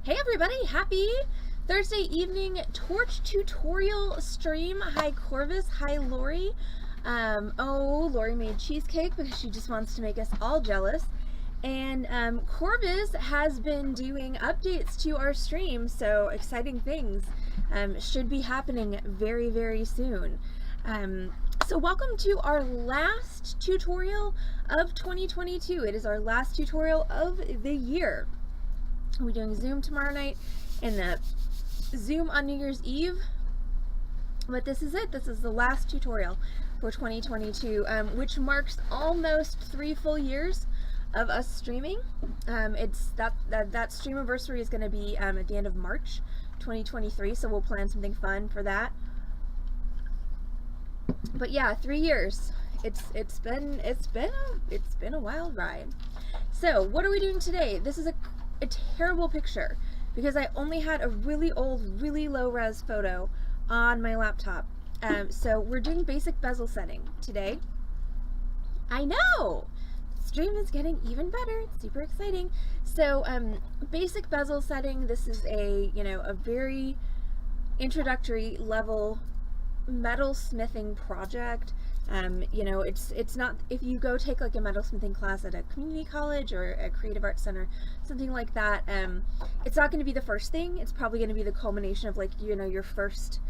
Hey everybody, happy Thursday evening torch tutorial stream. Hi Corvus, hi Lori. Lori made cheesecake because she just wants to make us all jealous. And Corvus has been doing updates to our stream, so exciting things should be happening very, very soon. So welcome to our last tutorial of 2022. It is our last tutorial of the year. We're doing Zoom tomorrow night and Zoom on New Year's Eve, but this is it. This is the last tutorial for 2022, which marks almost 3 full years of us streaming. It's that stream anniversary is going to be at the end of March 2023, so we'll plan something fun for that. But yeah, 3 years. It's been a wild ride. So what are we doing today? This is a terrible picture because I only had a really old, really low res photo on my laptop. So we're doing basic bezel setting today. I know! Stream is getting even better. It's super exciting. So basic bezel setting, this is a very introductory level metal smithing project. It's not, if you go take like a metalsmithing class at a community college or a creative arts center, something like that, it's not going to be the first thing. It's probably going to be the culmination of like, your first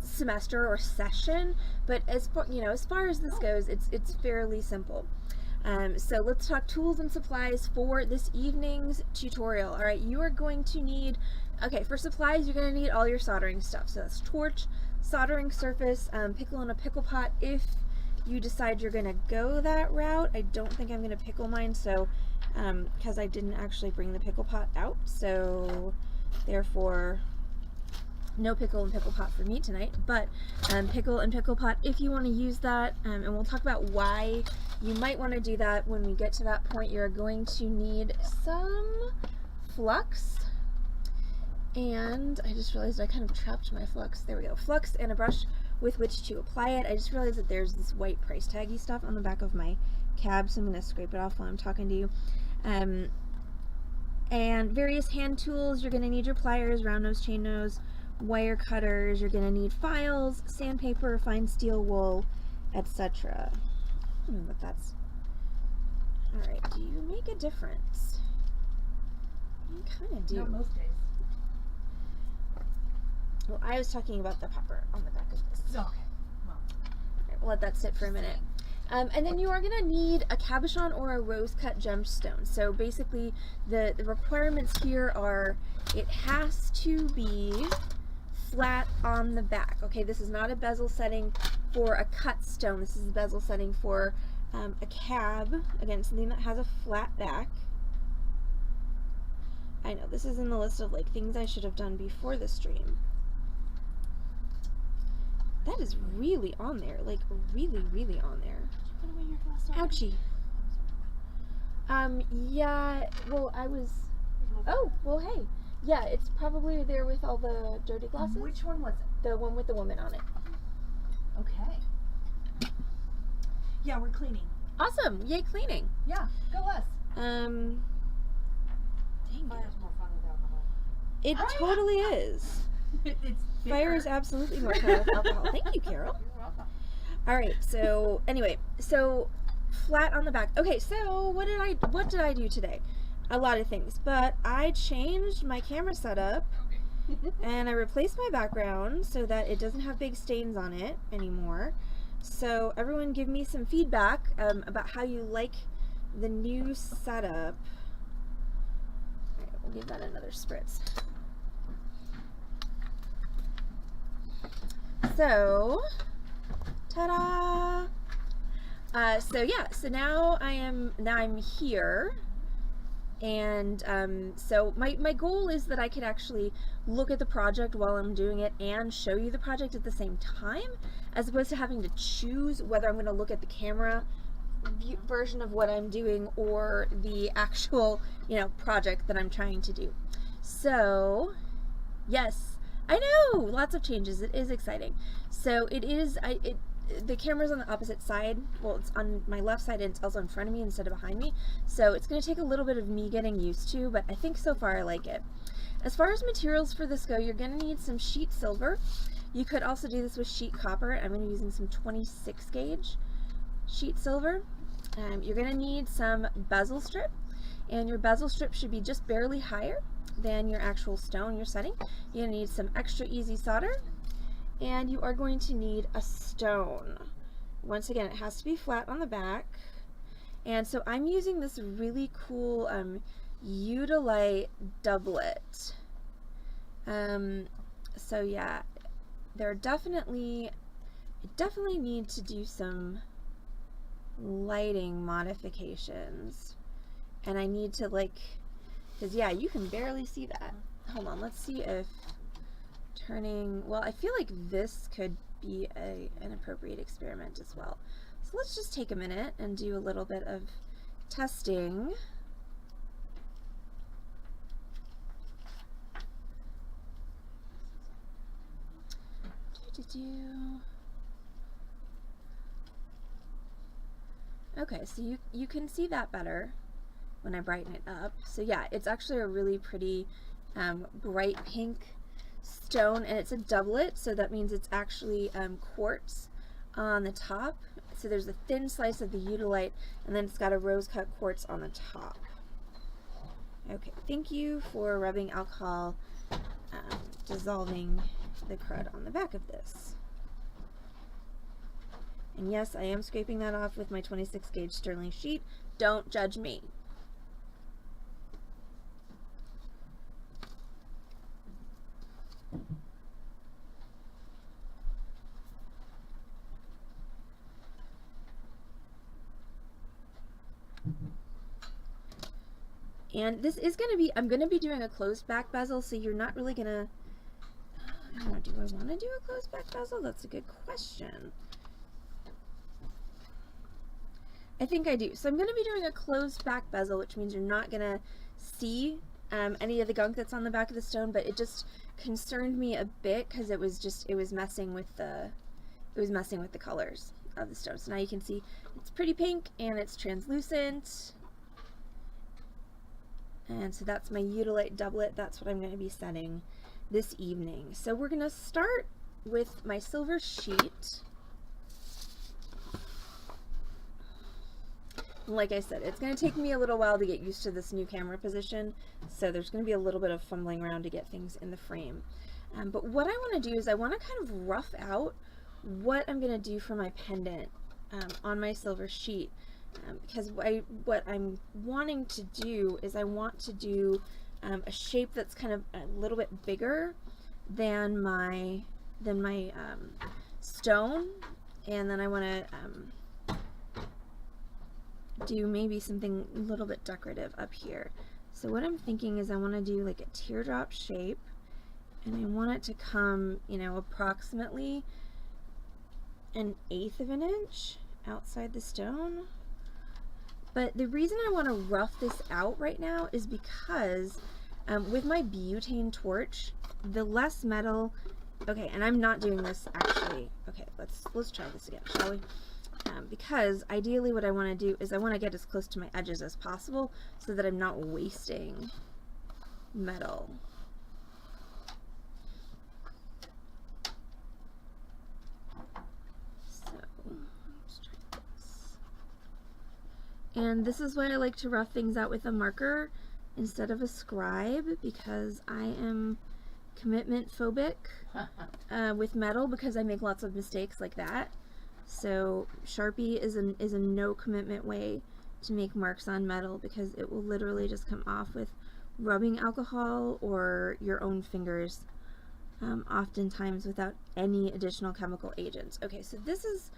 semester or session. But as far as this goes, it's fairly simple. So let's talk tools and supplies for this evening's tutorial. All right, you are going to need, for supplies, you're going to need all your soldering stuff. So that's torch, soldering surface, pickle in a pickle pot if you decide you're going to go that route. I don't think I'm going to pickle mine, so because I didn't actually bring the pickle pot out, so therefore no pickle and pickle pot for me tonight, but pickle and pickle pot if you want to use that, and we'll talk about why you might want to do that when we get to that point. You're going to need some flux. And I just realized I kind of trapped my flux. There we go. Flux and a brush with which to apply it. I just realized that there's this white price taggy stuff on the back of my cab, so I'm going to scrape it off while I'm talking to you. And various hand tools. You're going to need your pliers, round nose, chain nose, wire cutters. You're going to need files, sandpaper, fine steel wool, etc. I don't know what that's... Alright, do you make a difference? You kind of do. Not most days. Well, I was talking about the popper on the back of this. Okay. Well. Alright, we'll let that sit for a minute. And then you are going to need a cabochon or a rose cut gemstone. So basically the requirements here are it has to be flat on the back. Okay, this is not a bezel setting for a cut stone. This is a bezel setting for a cab. Again, something that has a flat back. I know, this is in the list of like things I should have done before the stream. That is really on there, like really, really on there. Did you put away your glass dog? Ouchie. Yeah, well, I was, oh, well, hey. Yeah, it's probably there with all the dirty glasses. Which one was it? The one with the woman on it. Okay. Yeah, we're cleaning. Awesome, yay cleaning. Yeah, go us. Dang Fire's it. more fun with alcohol. It totally is. It's Fire is absolutely more fun with alcohol. Thank you, Carol. You're welcome. Alright, so anyway, so flat on the back. Okay, so what did I do today? A lot of things, but I changed my camera setup and I replaced my background so that it doesn't have big stains on it anymore. So everyone give me some feedback about how you like the new setup. Alright, we'll give that another spritz. So, ta-da! So now I'm here, and so my goal is that I could actually look at the project while I'm doing it and show you the project at the same time, as opposed to having to choose whether I'm going to look at the camera version of what I'm doing or the actual project that I'm trying to do. So yes, I know, lots of changes. It is exciting. So it is the camera's on the opposite side. Well, it's on my left side and it's also in front of me instead of behind me. So it's going to take a little bit of me getting used to, but I think so far I like it. As far as materials for this go, you're going to need some sheet silver. You could also do this with sheet copper. I'm going to be using some 26 gauge sheet silver. You're going to need some bezel strip, and your bezel strip should be just barely higher than your actual stone you're setting. You're going to need some extra easy solder, and you are going to need a stone. Once again, it has to be flat on the back. And so I'm using this really cool Udalite doublet. So yeah, I definitely need to do some lighting modifications, and I need to, like, because yeah, you can barely see that. Hold on, let's see if turning, well, I feel like this could be an appropriate experiment as well. So let's just take a minute and do a little bit of testing. Okay, so you can see that better when I brighten it up. So yeah, it's actually a really pretty bright pink stone, and it's a doublet, so that means it's actually quartz on the top. So there's a thin slice of the Udalite, and then it's got a rose cut quartz on the top. Okay, thank you for rubbing alcohol, dissolving the crud on the back of this. And yes, I am scraping that off with my 26 gauge sterling sheet. Don't judge me. And this is going to be, I'm going to be doing a closed back bezel, so you're not really going to, I don't know, do I want to do a closed back bezel? That's a good question. I think I do. So I'm going to be doing a closed back bezel, which means you're not going to see any of the gunk that's on the back of the stone, but it just concerned me a bit because it was messing with the colors of the stone. So now you can see it's pretty pink and it's translucent. And so that's my Udalite doublet. That's what I'm going to be setting this evening. So we're going to start with my silver sheet. Like I said, it's going to take me a little while to get used to this new camera position, so there's going to be a little bit of fumbling around to get things in the frame. But what I want to do is I want to kind of rough out what I'm going to do for my pendant on my silver sheet, because what I'm wanting to do is I want to do a shape that's kind of a little bit bigger than my stone, and then I want to do maybe something a little bit decorative up here. So what I'm thinking is I want to do like a teardrop shape, and I want it to come, you know, approximately 1/8 of an inch outside the stone. But the reason I want to rough this out right now is because with my butane torch, the less metal, okay, and I'm not doing this actually, okay, let's try this again, shall we? Because ideally what I want to do is I want to get as close to my edges as possible so that I'm not wasting metal. So let's try this. And this is why I like to rough things out with a marker instead of a scribe, because I am commitment phobic with metal, because I make lots of mistakes like that. So Sharpie is a no commitment way to make marks on metal, because it will literally just come off with rubbing alcohol or your own fingers, oftentimes without any additional chemical agents. Okay, so this is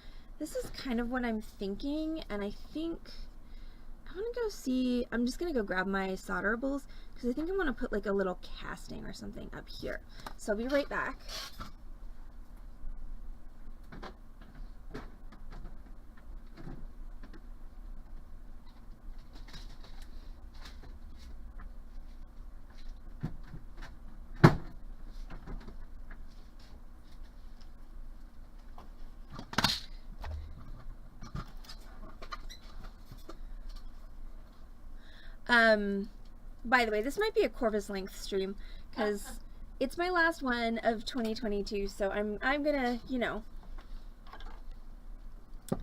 kind of what I'm thinking, and I think I want to go see, I'm just going to go grab my solderables, because I think I want to put like a little casting or something up here. So I'll be right back. By the way, this might be a Corvus length stream because it's my last one of 2022, so I'm gonna, you know,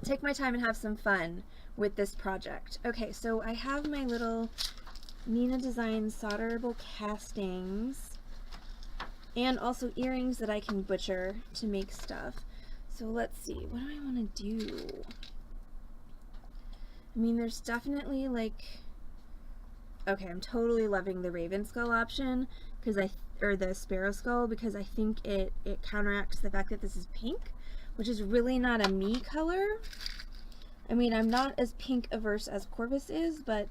take my time and have some fun with this project. Okay, so I have my little Nina Design solderable castings and also earrings that I can butcher to make stuff. So let's see, what do I want to do? I mean, there's definitely like, okay, I'm totally loving the Raven Skull option because or the Sparrow Skull, because I think it counteracts the fact that this is pink, which is really not a me color. I mean, I'm not as pink averse as Corvus is, but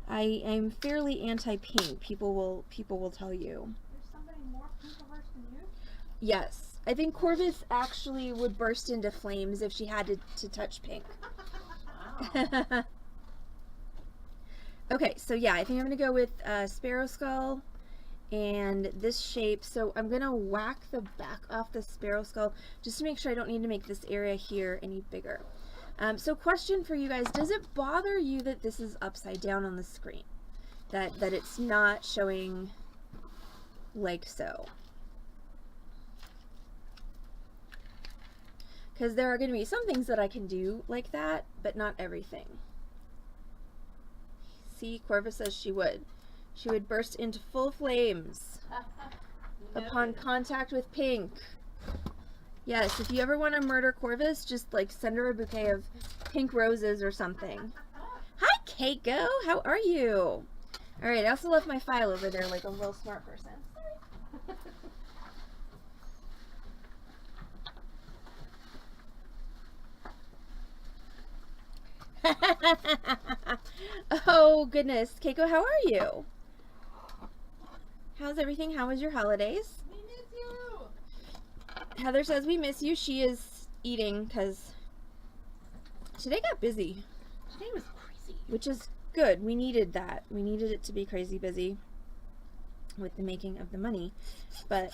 I am fairly anti-pink. People will tell you. There's somebody more pink averse than you? Yes, I think Corvus actually would burst into flames if she had to touch pink. Wow. Okay, so yeah, I think I'm gonna go with Sparrow Skull and this shape. So I'm gonna whack the back off the Sparrow Skull just to make sure I don't need to make this area here any bigger. So question for you guys, does it bother you that this is upside down on the screen? That it's not showing like so? Because there are going to be some things that I can do like that, but not everything. See, Corvus says she would. She would burst into full flames upon contact with pink. Yes, if you ever want to murder Corvus, just like send her a bouquet of pink roses or something. Hi, Keiko. How are you? All right, I also left my file over there like a real smart person. Oh goodness, Keiko, how are you? How's everything? How was your holidays? We miss you. Heather says we miss you. She is eating because today got busy, Today was crazy. which is good. We needed that. We needed it to be crazy busy with the making of the money, but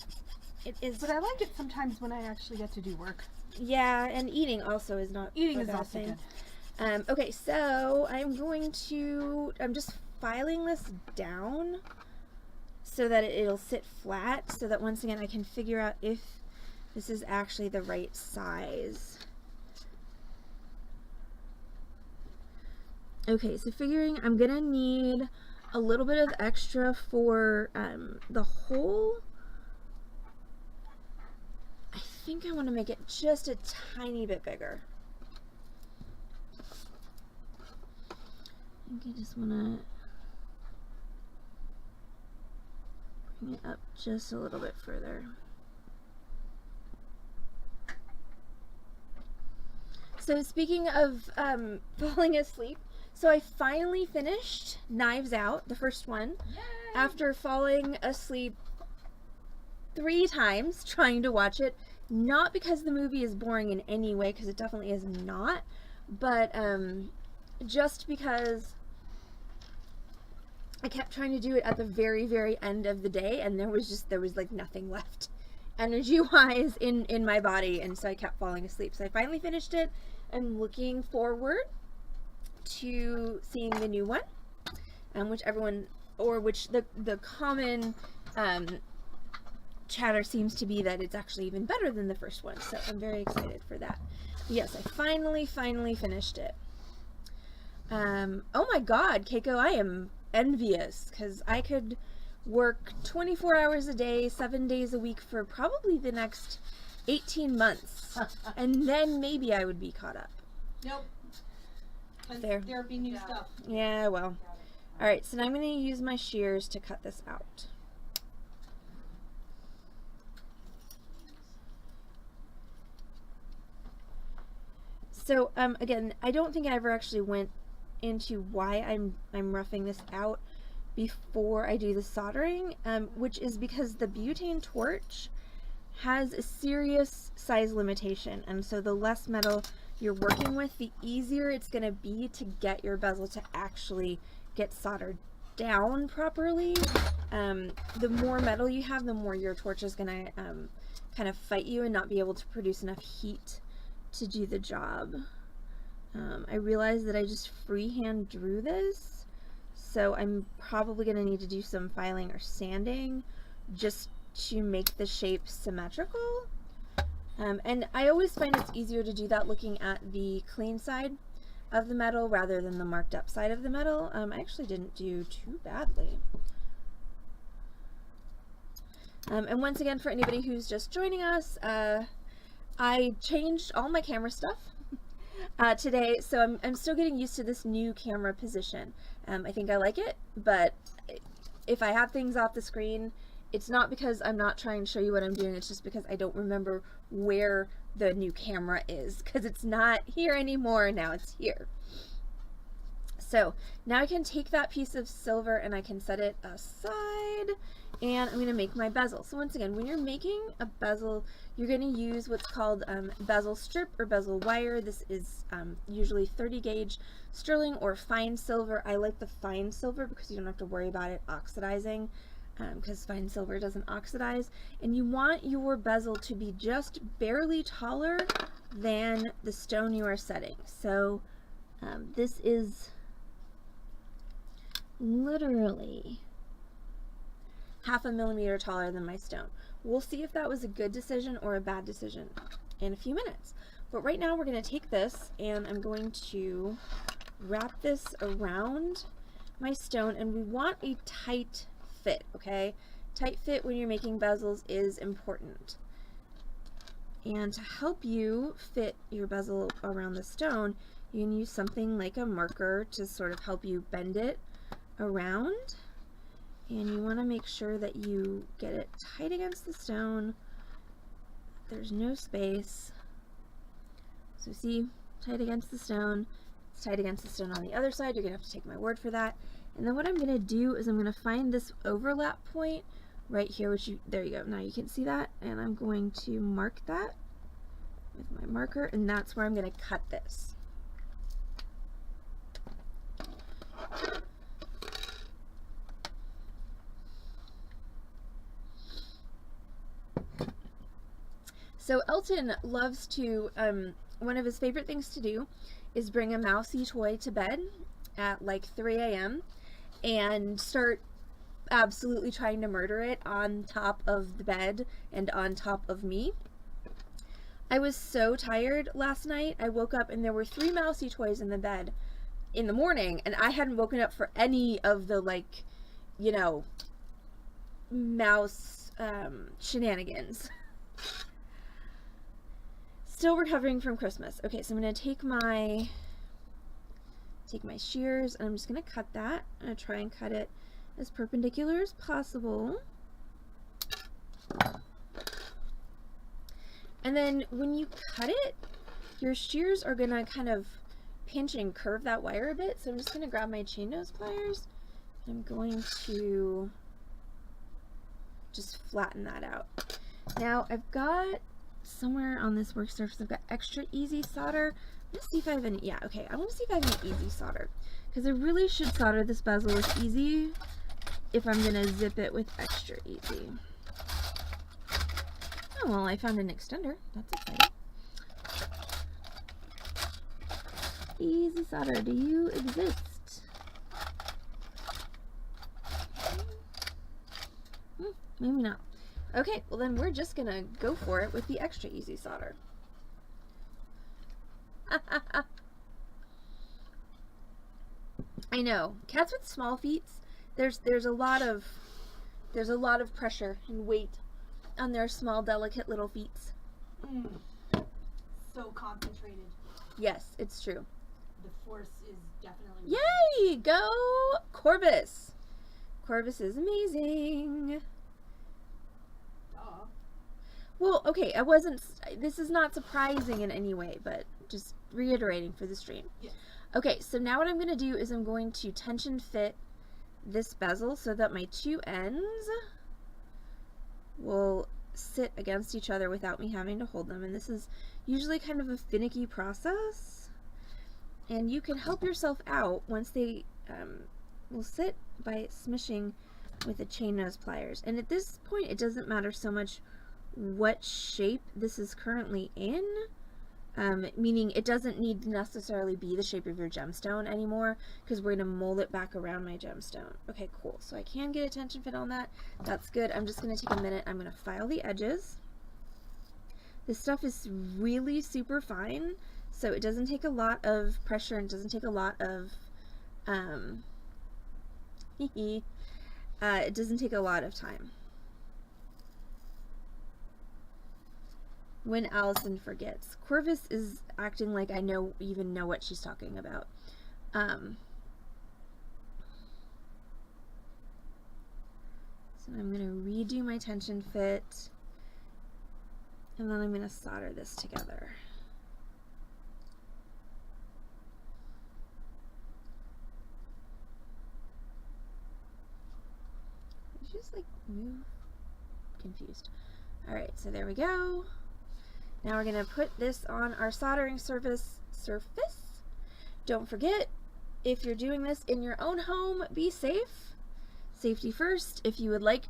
it is. But I like it sometimes when I actually get to do work. Yeah, and eating also is not. Eating a is bad also thing. good. Okay, so I'm just filing this down so that it'll sit flat, so that once again I can figure out if this is actually the right size. Okay, so figuring I'm gonna need a little bit of extra for the hole. I think I want to make it just a tiny bit bigger. I think I just want to bring it up just a little bit further. So speaking of falling asleep, so I finally finished Knives Out, the first one, after falling asleep 3 times trying to watch it. Not because the movie is boring in any way, because it definitely is not, but just because I kept trying to do it at the very, very end of the day, and there was like nothing left energy-wise in my body, and so I kept falling asleep. So I finally finished it. I'm looking forward to seeing the new one, which the common chatter seems to be that it's actually even better than the first one. So I'm very excited for that. Yes, I finally finished it. Oh my God, Keiko, I am envious because I could work 24 hours a day, 7 days a week for probably the next 18 months, and then maybe I would be caught up. Nope. There. There'll be new stuff. Yeah, well. Alright, so now I'm going to use my shears to cut this out. So, again, I don't think I ever actually went into why I'm roughing this out before I do the soldering, which is because the butane torch has a serious size limitation, and so the less metal you're working with, the easier it's going to be to get your bezel to actually get soldered down properly. The more metal you have, the more your torch is going to kind of fight you and not be able to produce enough heat to do the job. I realized that I just freehand drew this, So I'm probably going to need to do some filing or sanding just to make the shape symmetrical. And I always find it's easier to do that looking at the clean side of the metal rather than the marked up side of the metal. I actually didn't do too badly. And once again, for anybody who's just joining us, I changed all my camera stuff today, so I'm still getting used to this new camera position. I think I like it, but if I have things off the screen, it's not because I'm not trying to show you what I'm doing, it's just because I don't remember where the new camera is, because it's not here anymore, now it's here. So now I can take that piece of silver and I can set it aside, and I'm going to make my bezel. So once again, when you're making a bezel, you're going to use what's called bezel strip or bezel wire. This is usually 30 gauge sterling or fine silver. I like the fine silver because you don't have to worry about it oxidizing, because fine silver doesn't oxidize. And you want your bezel to be just barely taller than the stone you are setting. So this is literally 0.5 millimeter taller than my stone. We'll see if that was a good decision or a bad decision in a few minutes. But right now we're going to take this and I'm going to wrap this around my stone, and we want a tight fit, okay? Tight fit when you're making bezels is important. And to help you fit your bezel around the stone, you can use something like a marker to sort of help you bend it around. And you want to make sure that you get it tight against the stone. There's no space. So see, tight against the stone. It's tight against the stone on the other side. You're going to have to take my word for that. And then what I'm going to do is I'm going to find this overlap point right here, which there you go. Now you can see that. And I'm going to mark that with my marker, and that's where I'm going to cut this. So Elton loves to, one of his favorite things to do is bring a mousy toy to bed at like 3 a.m. and start absolutely trying to murder it on top of the bed and on top of me. I was so tired last night. I woke up and there were 3 mousy toys in the bed in the morning, and I hadn't woken up for any of the, like, you know, mouse shenanigans. Still recovering from Christmas. Okay, so I'm going to take my shears and I'm just going to cut that. I'm going to try and cut it as perpendicular as possible. And then when you cut it, your shears are going to kind of pinch and curve that wire a bit. So I'm just going to grab my chain nose pliers and I'm going to just flatten that out. Now I've got somewhere on this work surface, I've got extra easy solder. Let's see if I have any. Yeah, okay. I want to see if I have any easy solder, because I really should solder this bezel with easy if I'm going to zip it with extra easy. Oh, well, I found an extender. That's exciting. Easy solder, do you exist? Maybe not. Okay, well then we're just gonna go for it with the extra easy solder. I know, cats with small feet, there's a lot of pressure and weight on their small, delicate little feet. So concentrated. Yes, it's true. The force is definitely. Yay! Go Corvus! Corvus is amazing. Well, okay, this is not surprising in any way, but just reiterating for the stream. Yeah. Okay, so now what I'm going to do is I'm going to tension fit this bezel so that my 2 ends will sit against each other without me having to hold them. And this is usually kind of a finicky process. And you can help yourself out once they will sit by smishing with the chain nose pliers. And at this point, it doesn't matter so much what shape this is currently in. meaning it doesn't need to necessarily be the shape of your gemstone anymore, because we're going to mold it back around my gemstone. Okay, cool. So I can get a tension fit on that. That's good. I'm just going to take a minute. I'm going to file the edges. This stuff is really super fine, so it doesn't take a lot of pressure and it doesn't take a lot of it doesn't take a lot of time. When Allison forgets. Corvus is acting like I even know what she's talking about. So I'm going to redo my tension fit, and then I'm going to solder this together. Did you just like move? Confused. Alright, so there we go. Now we're going to put this on our soldering surface. Don't forget, if you're doing this in your own home, be safe. Safety first. If you would like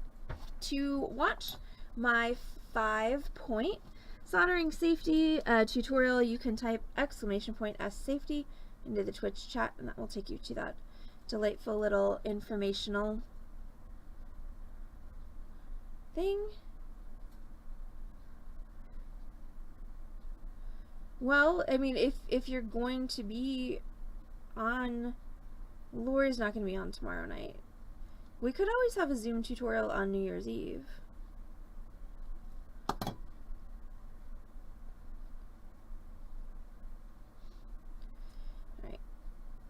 to watch my 5-point soldering safety tutorial, you can type !safety into the Twitch chat, and that will take you to that delightful little informational thing. Well, I mean, if you're going to be on, Lori's not going to be on tomorrow night. We could always have a Zoom tutorial on New Year's Eve. Alright.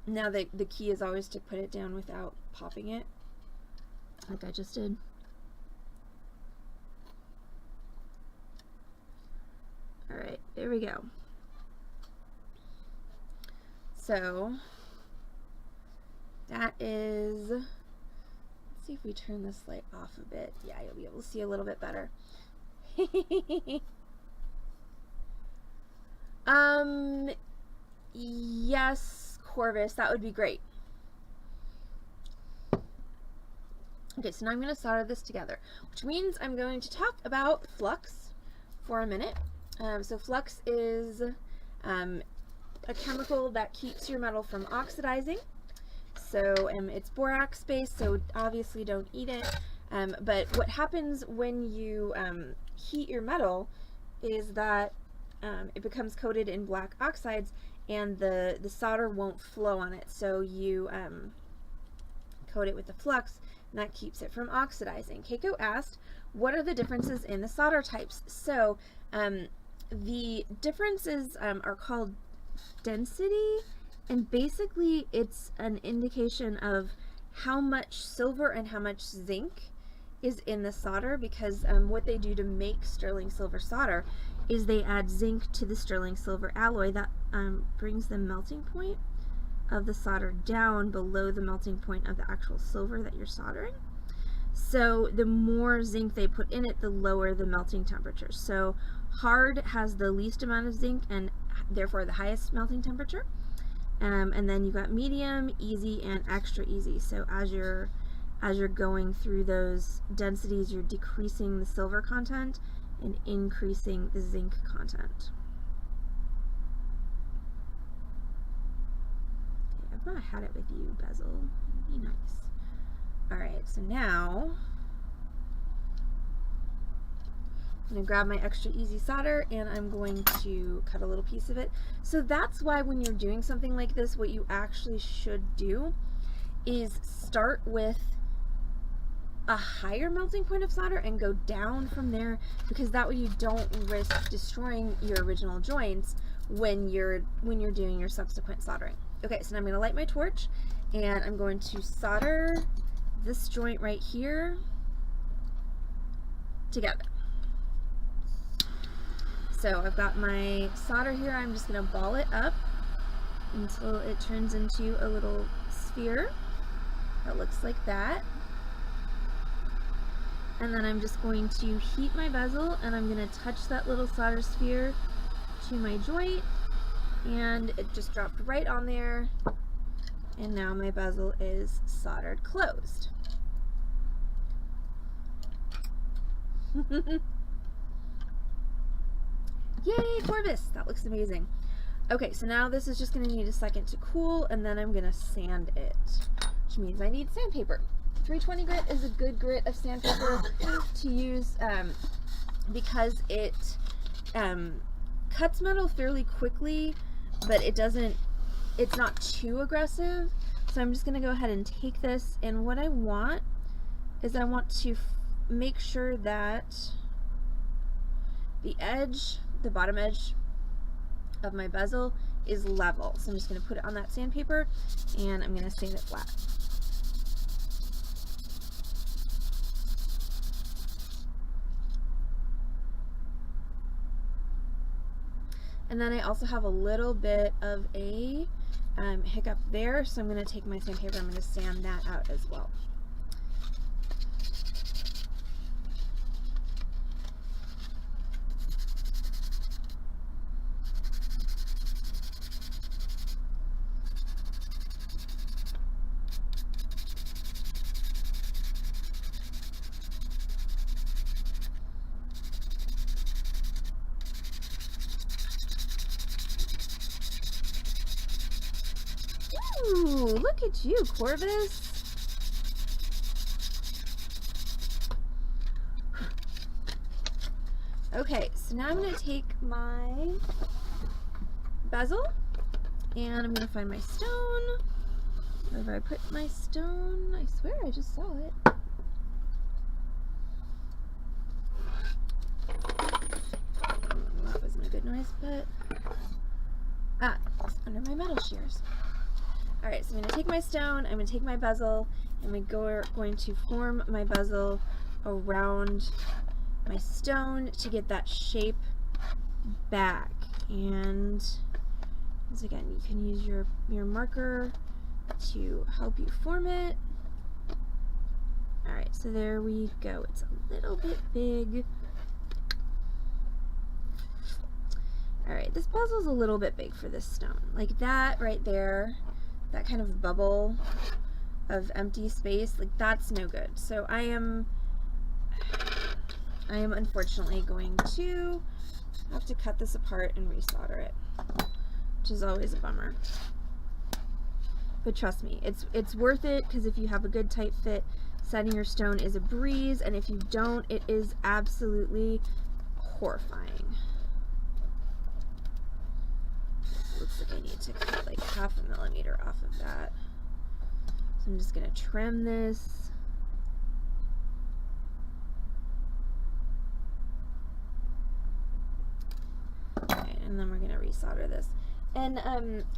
Now the key is always to put it down without popping it, like I just did. Alright, there we go. So that is, let's see if we turn this light off a bit. Yeah, you'll be able to see a little bit better. Yes, Corvus, that would be great. Okay, so now I'm going to solder this together, which means I'm going to talk about flux for a minute. So flux is a chemical that keeps your metal from oxidizing. So it's borax based, so obviously don't eat it. But what happens when you heat your metal is that it becomes coated in black oxides, and the solder won't flow on it. So you coat it with the flux, and that keeps it from oxidizing. Keiko asked, what are the differences in the solder types? So the differences are called density, and basically it's an indication of how much silver and how much zinc is in the solder, because what they do to make sterling silver solder is they add zinc to the sterling silver alloy. That brings the melting point of the solder down below the melting point of the actual silver that you're soldering. So the more zinc they put in it, the lower the melting temperature. So hard has the least amount of zinc and therefore the highest melting temperature. And then you've got medium, easy, and extra easy. So as you're going through those densities, you're decreasing the silver content and increasing the zinc content. Okay, I've not had it with you, Bezel. It'd be nice. Alright, so now I'm going to grab my extra easy solder and I'm going to cut a little piece of it. So that's why when you're doing something like this, what you actually should do is start with a higher melting point of solder and go down from there, because that way you don't risk destroying your original joints when you're doing your subsequent soldering. Okay, so now I'm going to light my torch and I'm going to solder this joint right here together. So I've got my solder here. I'm just going to ball it up until it turns into a little sphere that looks like that. And then I'm just going to heat my bezel and I'm going to touch that little solder sphere to my joint, and it just dropped right on there, and now my bezel is soldered closed. Yay, Corvus! That looks amazing. Okay, so now this is just going to need a second to cool, and then I'm going to sand it, which means I need sandpaper. 320 grit is a good grit of sandpaper to use because it cuts metal fairly quickly, but it's not too aggressive. So I'm just going to go ahead and take this, and what I want is I want to make sure that the edge, the bottom edge of my bezel is level. So I'm just going to put it on that sandpaper, and I'm going to sand it flat. And then I also have a little bit of a hiccup there, so I'm going to take my sandpaper, I'm going to sand that out as well. Ooh, look at you, Corvus. Okay, so now I'm going to take my bezel, and I'm going to find my stone. Wherever I put my stone, I swear I just saw it. That wasn't a good noise, but it's under my metal shears. Alright, so I'm going to take my stone, I'm going to take my bezel, and I'm going to form my bezel around my stone to get that shape back. And once again, you can use your marker to help you form it. Alright, so there we go. It's a little bit big. Alright, this bezel's a little bit big for this stone. Like that right there, that kind of bubble of empty space, like that's no good. So I am unfortunately going to have to cut this apart and resolder it, which is always a bummer. But trust me, it's worth it, because if you have a good tight fit, setting your stone is a breeze, and if you don't, it is absolutely horrifying. Looks like I need to cut like 0.5 millimeter off of that. So I'm just going to trim this. Okay, and then we're going to resolder this. And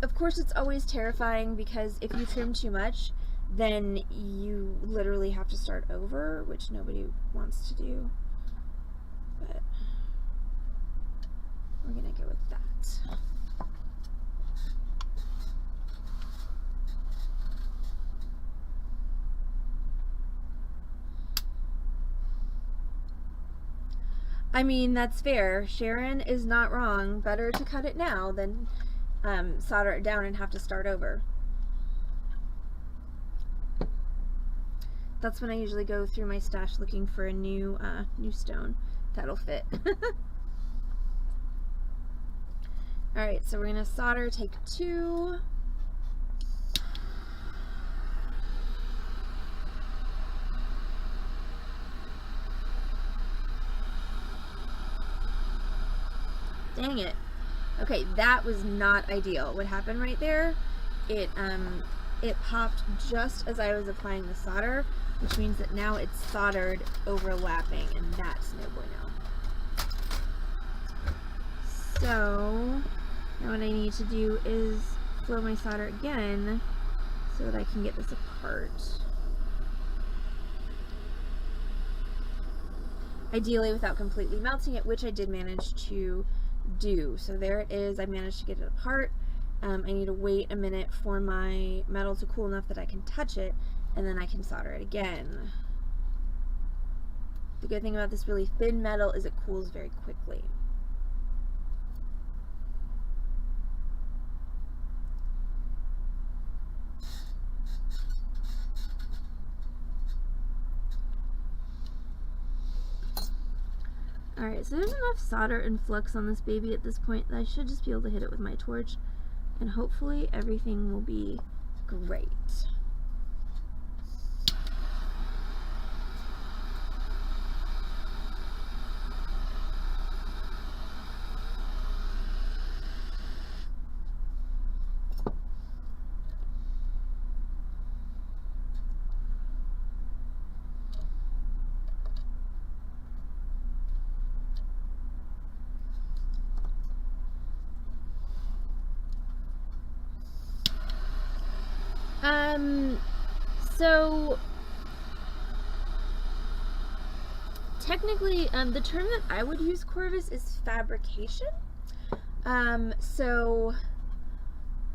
of course it's always terrifying, because if you trim too much, then you literally have to start over, which nobody wants to do. But we're going to go with that. I mean, that's fair. Sharon is not wrong. Better to cut it now than solder it down and have to start over. That's when I usually go through my stash looking for a new stone that'll fit. Alright, so we're going to solder, take 2. Dang it. Okay, that was not ideal. What happened right there, it popped just as I was applying the solder, which means that now it's soldered overlapping, and that's no bueno. So now what I need to do is flow my solder again so that I can get this apart. Ideally without completely melting it, which I did manage to do. So there it is. I managed to get it apart. I need to wait a minute for my metal to cool enough that I can touch it, and then I can solder it again. The good thing about this really thin metal is it cools very quickly. Alright, so there's enough solder and flux on this baby at this point that I should just be able to hit it with my torch, and hopefully everything will be great. So technically, the term that I would use, Corvus, is fabrication. So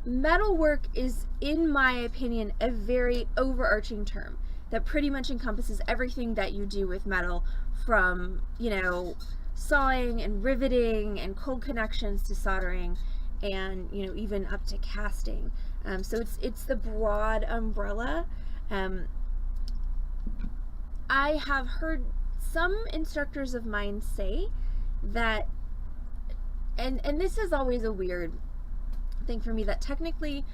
metalwork is, in my opinion, a very overarching term that pretty much encompasses everything that you do with metal, from, you know, sawing and riveting and cold connections to soldering, and, you know, even up to casting. So it's the broad umbrella. I have heard some instructors of mine say that, and this is always a weird thing for me, that technically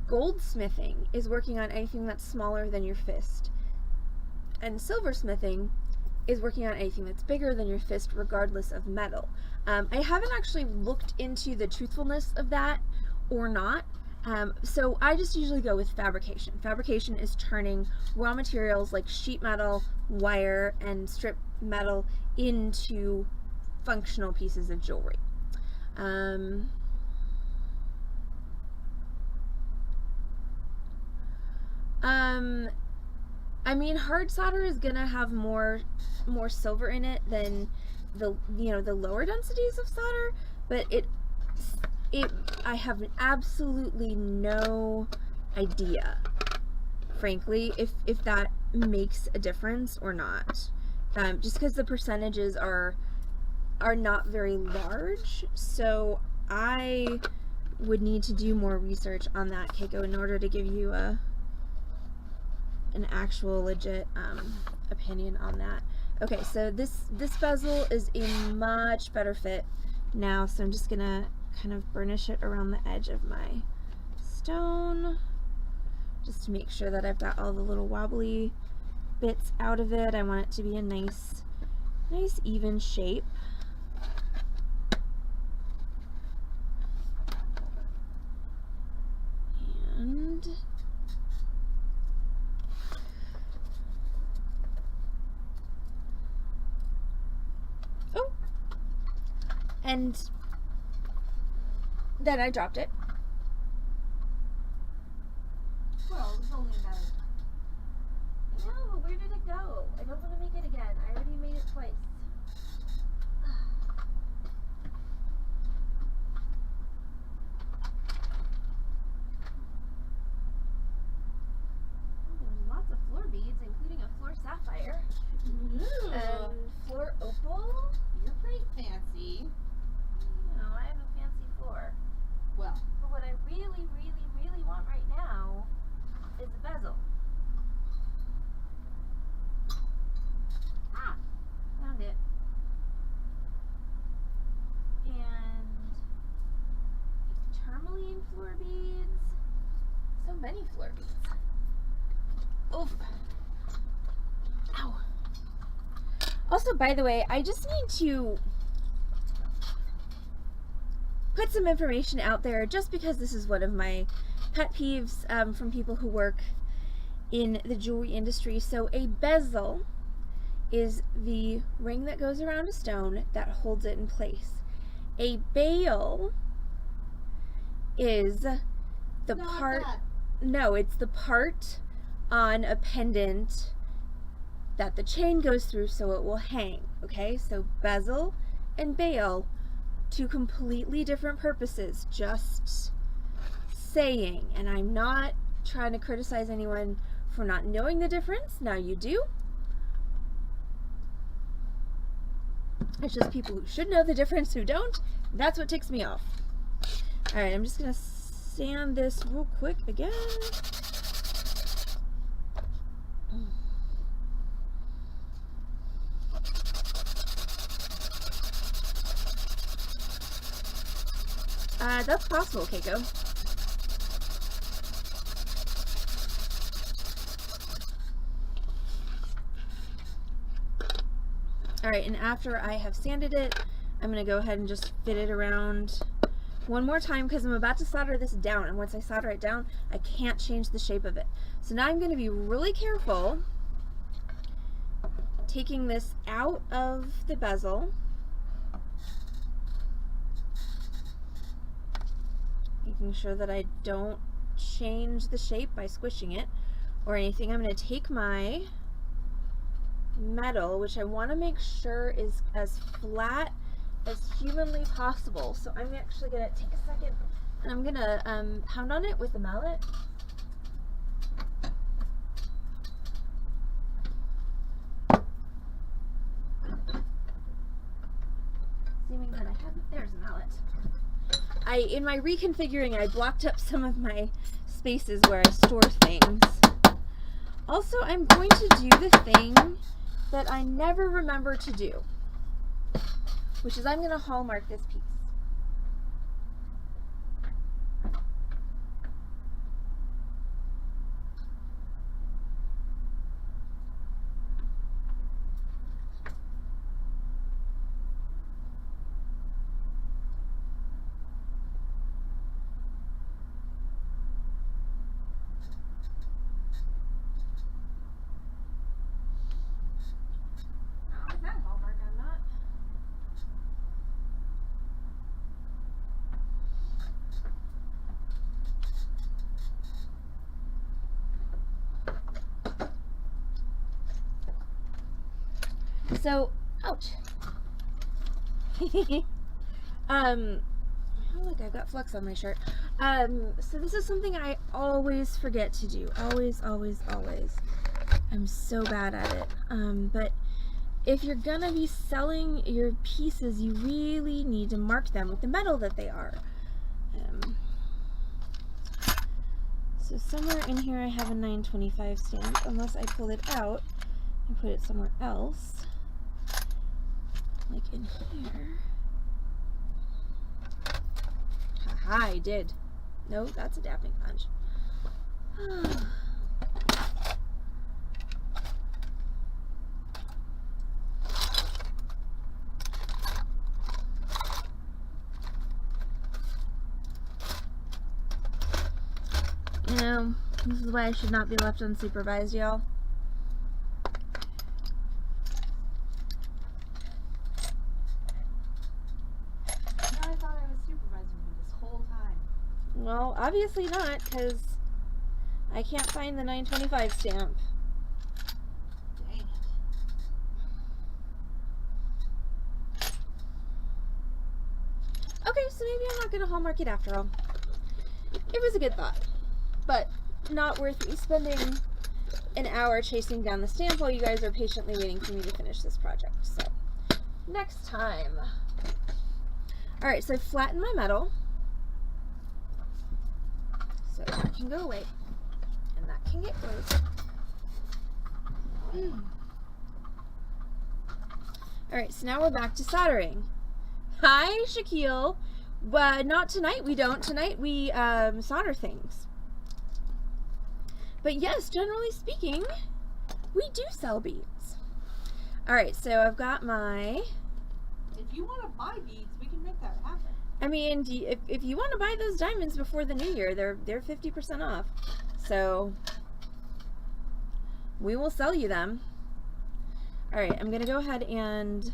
goldsmithing is working on anything that's smaller than your fist, and silversmithing is working on anything that's bigger than your fist, regardless of metal. I haven't actually looked into the truthfulness of that or not. So I just usually go with fabrication. Fabrication is turning raw materials like sheet metal, wire, and strip metal into functional pieces of jewelry. I mean, hard solder is gonna have more silver in it than the lower densities of solder, but I have absolutely no idea, frankly, if that makes a difference or not. Just because the percentages are not very large, so I would need to do more research on that, Keiko, in order to give you an actual legit opinion on that. Okay, so this bezel is a much better fit now, so I'm just gonna kind of burnish it around the edge of my stone just to make sure that I've got all the little wobbly bits out of it. I want it to be a nice even shape. And and then I dropped it. Well, it was only a matter of time. I know, but where did it go? I don't want to make it again. I already made it twice. Lots of floor beads, including a floor sapphire. Ooh. And floor opal. You're pretty fancy. You know, I have a fancy floor. Well, But what I really, really, really want right now is a bezel. Ah, found it. And tourmaline floor beads. So many floor beads. Oof. Ow. Also, by the way, I just need to put some information out there, just because this is one of my pet peeves from people who work in the jewelry industry. So a bezel is the ring that goes around a stone that holds it in place. A bail is the not part, that. no, it's the part on a pendant that the chain goes through so it will hang. Okay, so bezel and bail, two completely different purposes, just saying. And I'm not trying to criticize anyone for not knowing the difference. Now you do. It's just people who should know the difference who don't. That's what ticks me off. Alright, I'm just gonna sand this real quick again. That's possible, Keiko. Alright, and after I have sanded it, I'm going to go ahead and just fit it around one more time because I'm about to solder this down, and once I solder it down, I can't change the shape of it. So now I'm going to be really careful taking this out of the bezel. Making sure that I don't change the shape by squishing it or anything. I'm going to take my metal, which I want to make sure is as flat as humanly possible. So I'm actually going to take a second and I'm going to pound on it with a mallet. Assuming that I have, there's a mallet. In my reconfiguring, I blocked up some of my spaces where I store things. Also, I'm going to do the thing that I never remember to do, which is I'm going to hallmark this piece. So, ouch. Oh, look, I've got flux on my shirt. So this is something I always forget to do. Always, always, always. I'm so bad at it. But if you're gonna be selling your pieces, you really need to mark them with the metal that they are. So somewhere in here I have a 925 stamp, unless I pull it out and put it somewhere else. Like in here. Haha, I did. No, that's a dapping punch. You know, this is why I should not be left unsupervised, y'all. Well, obviously not, because I can't find the 925 stamp. Dang it. Okay, so maybe I'm not going to hallmark it after all. It was a good thought, but not worth me spending an hour chasing down the stamp while you guys are patiently waiting for me to finish this project. So, next time. Alright, so I flattened my metal. So that can go away, and that can get closed. Alright, so now we're back to soldering. Hi, Shaquille. Not tonight, we don't. Tonight we solder things. But yes, generally speaking, we do sell beads. Alright, so I've got my... If you want to buy beads, we can make that happen. I mean, if you want to buy those diamonds before the new year, they're 50% off. So we will sell you them. All right, I'm gonna go ahead and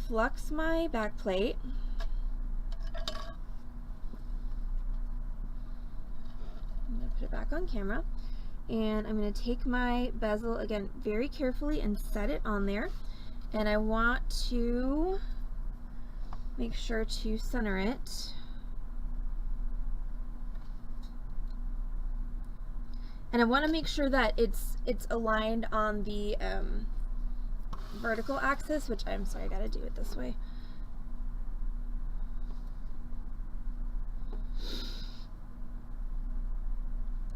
flux my back plate. I'm gonna put it back on camera, and I'm gonna take my bezel again very carefully and set it on there. And I want to make sure to center it. And I want to make sure that it's aligned on the vertical axis, which I'm sorry, I gotta do it this way.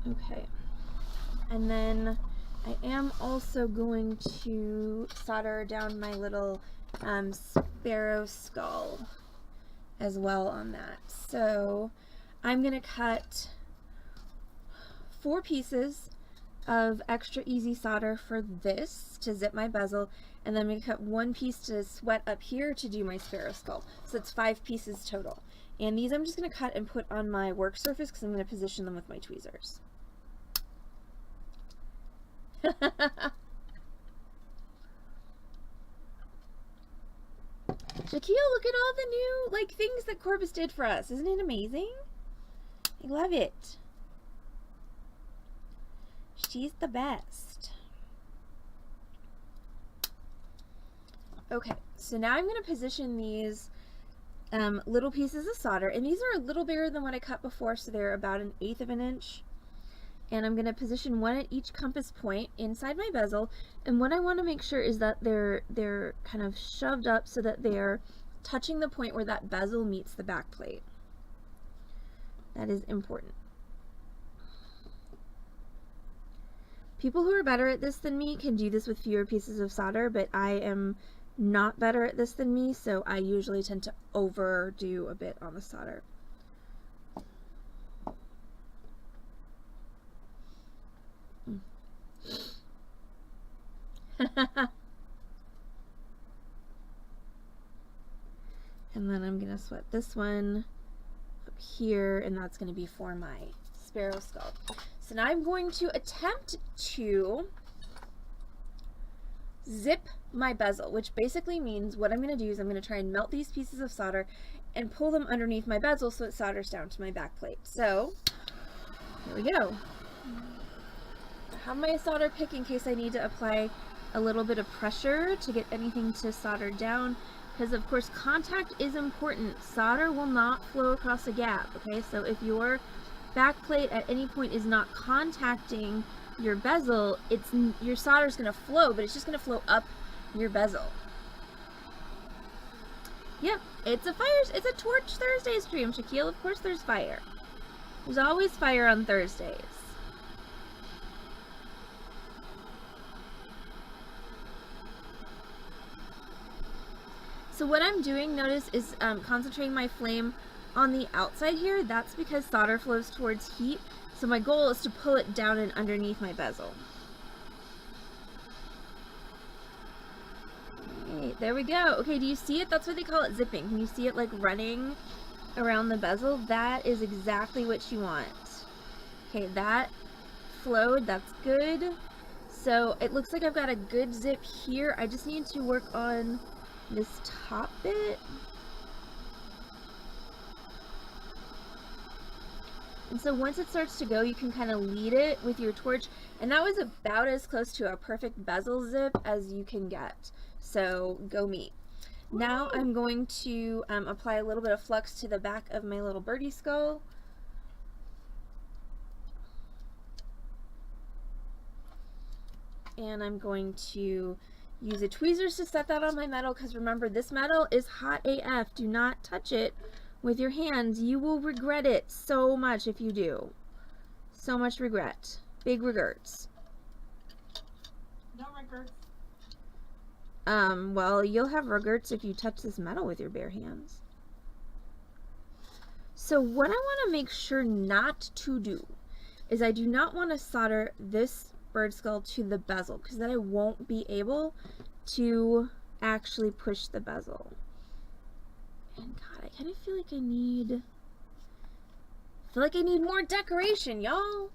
Okay. And then I am also going to solder down my little sparrow skull as well on that. So I'm going to cut 4 pieces of extra easy solder for this to zip my bezel, and then I'm going to cut 1 piece to sweat up here to do my sparrow skull. So it's 5 pieces total. And these I'm just going to cut and put on my work surface because I'm going to position them with my tweezers. Shaquille, look at all the new things that Corvus did for us. Isn't it amazing? I love it. She's the best. Okay, so now I'm going to position these little pieces of solder, and these are a little bigger than what I cut before, so they're about 1/8 of an inch. And I'm going to position 1 at each compass point inside my bezel, and what I want to make sure is that they're kind of shoved up so that they're touching the point where that bezel meets the back plate. That is important. People who are better at this than me can do this with fewer pieces of solder, but I am not better at this than me, so I usually tend to overdo a bit on the solder. And then I'm gonna sweat this one up here, and that's gonna be for my sparrow skull. So now I'm going to attempt to zip my bezel, which basically means what I'm going to do is I'm going to try and melt these pieces of solder and pull them underneath my bezel so it solders down to my back plate. So here we go. I have my solder pick in case I need to apply a little bit of pressure to get anything to solder down, because of course contact is important. Solder will not flow across a gap, okay? So if your back plate at any point is not contacting your bezel, your solder is going to flow, but it's just going to flow up your bezel. Yep, it's a Torch Thursday stream, Shaquille. Of course there's fire. There's always fire on Thursdays. So what I'm doing, notice, is concentrating my flame on the outside here. That's because solder flows towards heat. So my goal is to pull it down and underneath my bezel. Okay, there we go. Okay, do you see it? That's what they call it, zipping. Can you see it running around the bezel? That is exactly what you want. Okay, that flowed. That's good. So it looks like I've got a good zip here. I just need to work on this top bit. And so once it starts to go, you can kind of lead it with your torch. And that was about as close to a perfect bezel zip as you can get. So go me. Now I'm going to apply a little bit of flux to the back of my little birdie skull. And I'm going to use a tweezers to set that on my metal, because remember, this metal is hot AF. Do not touch it with your hands. You will regret it so much if you do. So much regret. Big regrets. No regrets. Well, you'll have regrets if you touch this metal with your bare hands. So what I want to make sure not to do is I do not want to solder this bird skull to the bezel, because then I won't be able to actually push the bezel. And God, I kind of feel like I need more decoration, y'all.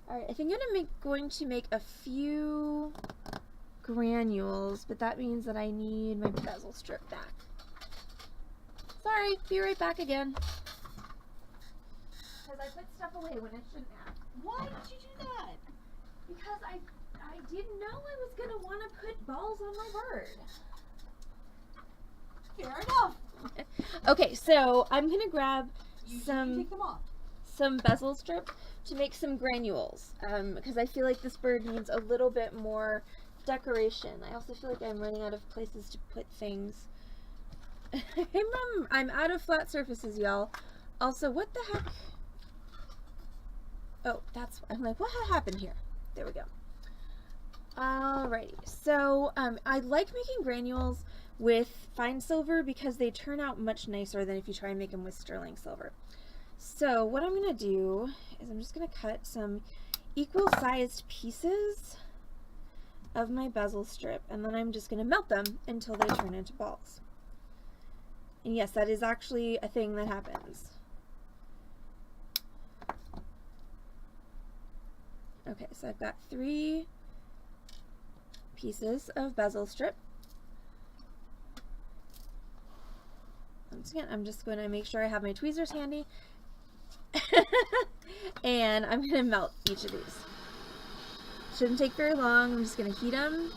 Alright, I think I'm going to make a few granules, but that means that I need my bezel strip back. Sorry, be right back again. Because I put stuff away when I shouldn't have. Why did you do that? Because I didn't know I was going to want to put balls on my bird. Fair enough. Okay, so I'm going to grab You some take them off. bezel strip to make some granules, because I feel like this bird needs a little bit more decoration. I also feel like I'm running out of places to put things. Hey Mom, I'm out of flat surfaces, y'all. Also, what the heck? Oh, I'm like, what happened here? There we go. Alrighty, so I like making granules with fine silver because they turn out much nicer than if you try and make them with sterling silver. So what I'm going to do is I'm just going to cut some equal sized pieces of my bezel strip, and then I'm just going to melt them until they turn into balls. And yes, that is actually a thing that happens. Okay, so I've got 3 pieces of bezel strip. Once again, I'm just going to make sure I have my tweezers handy. And I'm going to melt each of these. Shouldn't take very long. I'm just going to heat them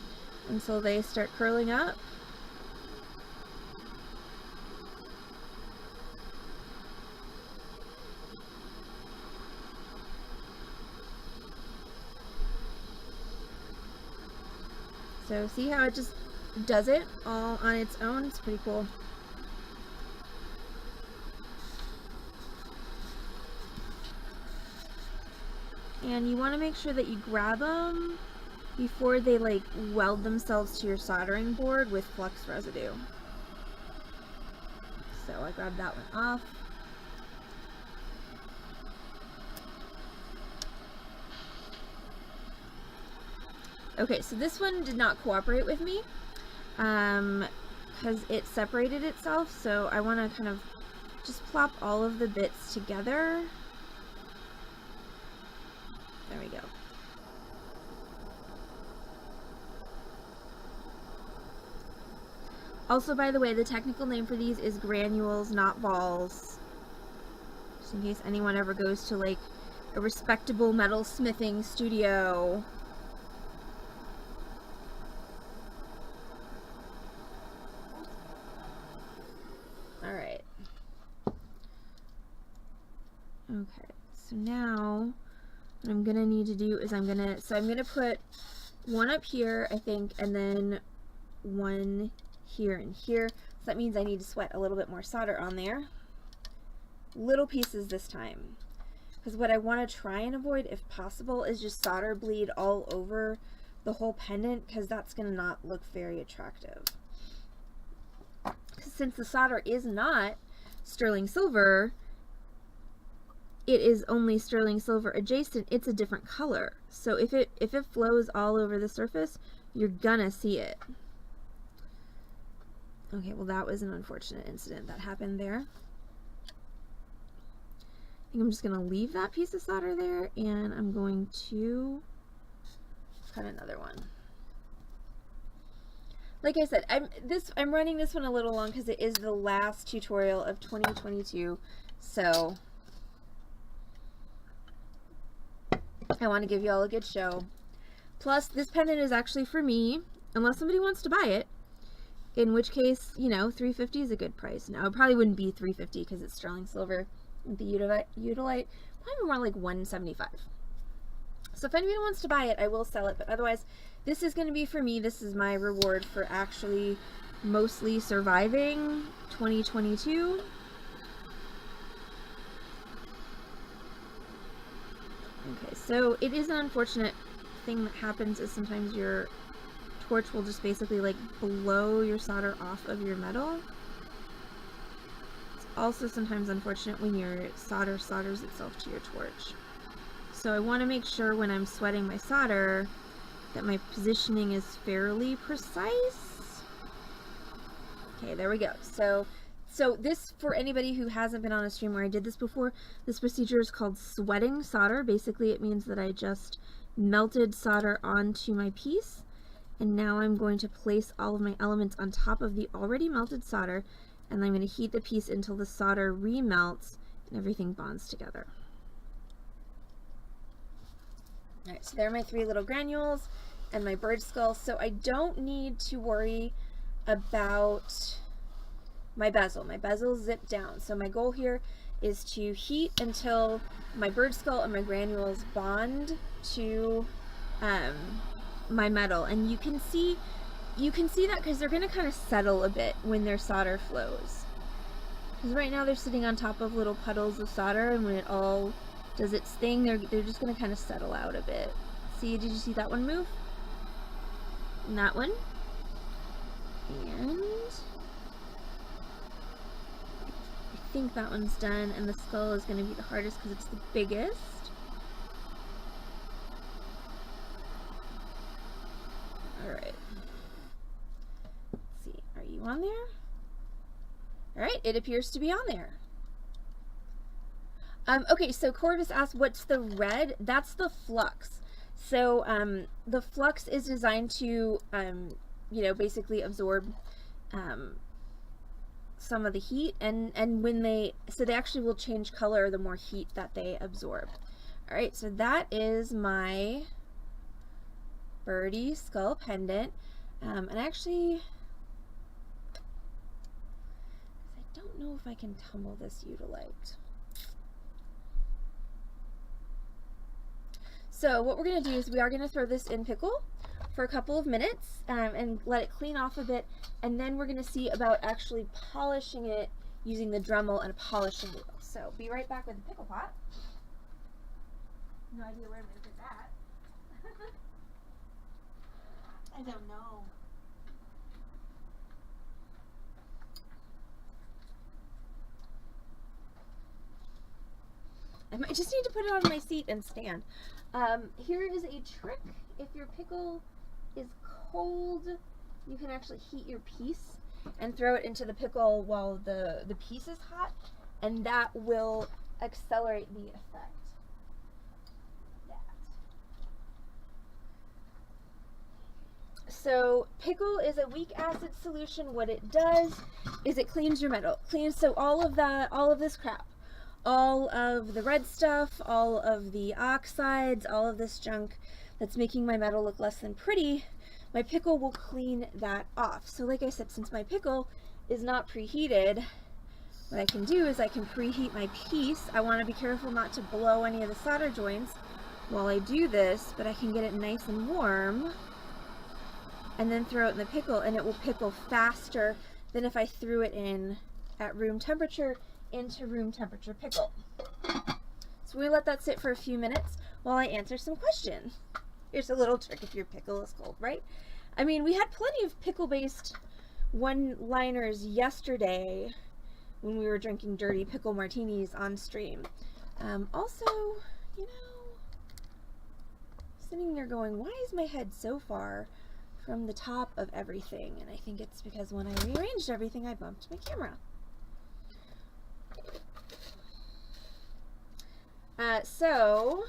until they start curling up. So see how it just does it all on its own? It's pretty cool. And you want to make sure that you grab them before they like weld themselves to your soldering board with flux residue. So I grabbed that one off. Okay, so this one did not cooperate with me because it separated itself, so I want to kind of just plop all of the bits together. There we go. Also, by the way, the technical name for these is granules, not balls. Just in case anyone ever goes to like a respectable metal smithing studio. Alright. Okay, so now what I'm gonna need to do is I'm gonna put one up here, I think, and then one here and here. So that means I need to sweat a little bit more solder on there. Little pieces this time. Because what I want to try and avoid, if possible, is just solder bleed all over the whole pendant, because that's going to not look very attractive. Since the solder is not sterling silver, it is only sterling silver adjacent, it's a different color. So if it flows all over the surface, you're gonna see it. Okay, well that was an unfortunate incident that happened there. I think I'm just gonna leave that piece of solder there, and I'm going to cut another one. Like I said, I'm running this one a little long because it is the last tutorial of 2022, so I want to give you all a good show. Plus, this pendant is actually for me, unless somebody wants to buy it, in which case, you know, $350 is a good price. Now, it probably wouldn't be $350 because it's sterling silver with the Udalite, probably more like $175. So if anybody wants to buy it, I will sell it, but otherwise, this is going to be for me. This is my reward for actually mostly surviving 2022. Okay, so it is an unfortunate thing that happens is sometimes your torch will just basically like blow your solder off of your metal. It's also sometimes unfortunate when your solder solders itself to your torch. So I want to make sure when I'm sweating my solder that my positioning is fairly precise. Okay, there we go. So this, for anybody who hasn't been on a stream where I did this before, this procedure is called sweating solder. Basically, it means that I just melted solder onto my piece, and now I'm going to place all of my elements on top of the already melted solder, and I'm going to heat the piece until the solder remelts and everything bonds together. Alright, so there are my 3 little granules and my bird skull, so I don't need to worry about my bezel. My bezel is zipped down. So my goal here is to heat until my bird skull and my granules bond to my metal. And you can see that because they're going to kind of settle a bit when their solder flows. Because right now they're sitting on top of little puddles of solder, and when it all does its thing, they're just going to kind of settle out a bit. See, did you see that one move? And that one. And think that one's done, and the skull is going to be the hardest because it's the biggest. Alright. Let's see. Are you on there? Alright, it appears to be on there. Okay, so Corvus asked, what's the red? That's the flux. So the flux is designed to, you know, basically absorb some of the heat, and when they actually will change color the more heat that they absorb. All right, so that is my birdie skull pendant, and actually, I don't know if I can tumble this Eudolite. So what we're going to do is we are going to throw this in pickle for a couple of minutes and let it clean off a bit, and then we're going to see about actually polishing it using the Dremel and a polishing wheel. So be right back with the pickle pot. No idea where I'm going to put that. I don't know. I might just need to put it on my seat and stand. Here is a trick. If your pickle is cold, you can actually heat your piece and throw it into the pickle while the piece is hot, and that will accelerate the effect. So pickle is a weak acid solution. What it does is it cleans your metal. So all of this crap, all of the red stuff, all of the oxides, all of this junk that's making my metal look less than pretty, my pickle will clean that off. So like I said, since my pickle is not preheated, what I can do is I can preheat my piece. I want to be careful not to blow any of the solder joints while I do this, but I can get it nice and warm and then throw it in the pickle, and it will pickle faster than if I threw it in at room temperature into room temperature pickle. So we let that sit for a few minutes while I answer some questions. Here's a little trick if your pickle is cold, right? I mean, we had plenty of pickle-based one-liners yesterday when we were drinking dirty pickle martinis on stream. Also, you know, sitting there going, why is my head so far from the top of everything? And I think it's because when I rearranged everything, I bumped my camera. So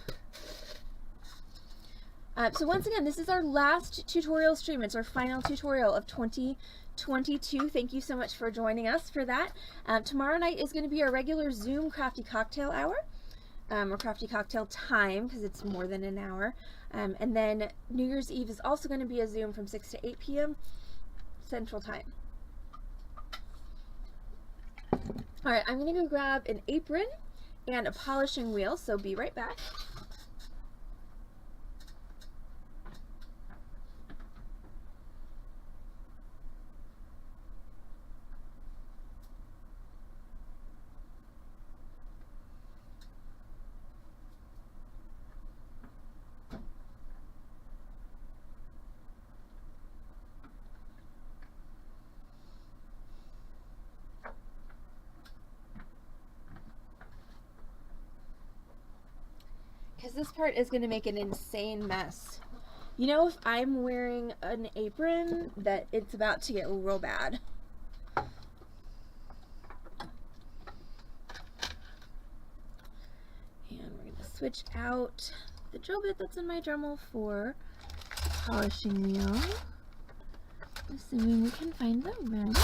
once again, this is our last tutorial stream. It's our final tutorial of 2022. Thank you so much for joining us for that. Tomorrow night is going to be our regular Zoom Crafty Cocktail Hour, or Crafty Cocktail Time, because it's more than an hour. And then New Year's Eve is also going to be a Zoom from 6 to 8 p.m. Central Time. All right, I'm going to go grab an apron and a polishing wheel, so be right back. Because this part is going to make an insane mess. You know, if I'm wearing an apron, that it's about to get real bad. And we're going to switch out the drill bit that's in my Dremel for the polishing wheel. Assuming we can find the wrench.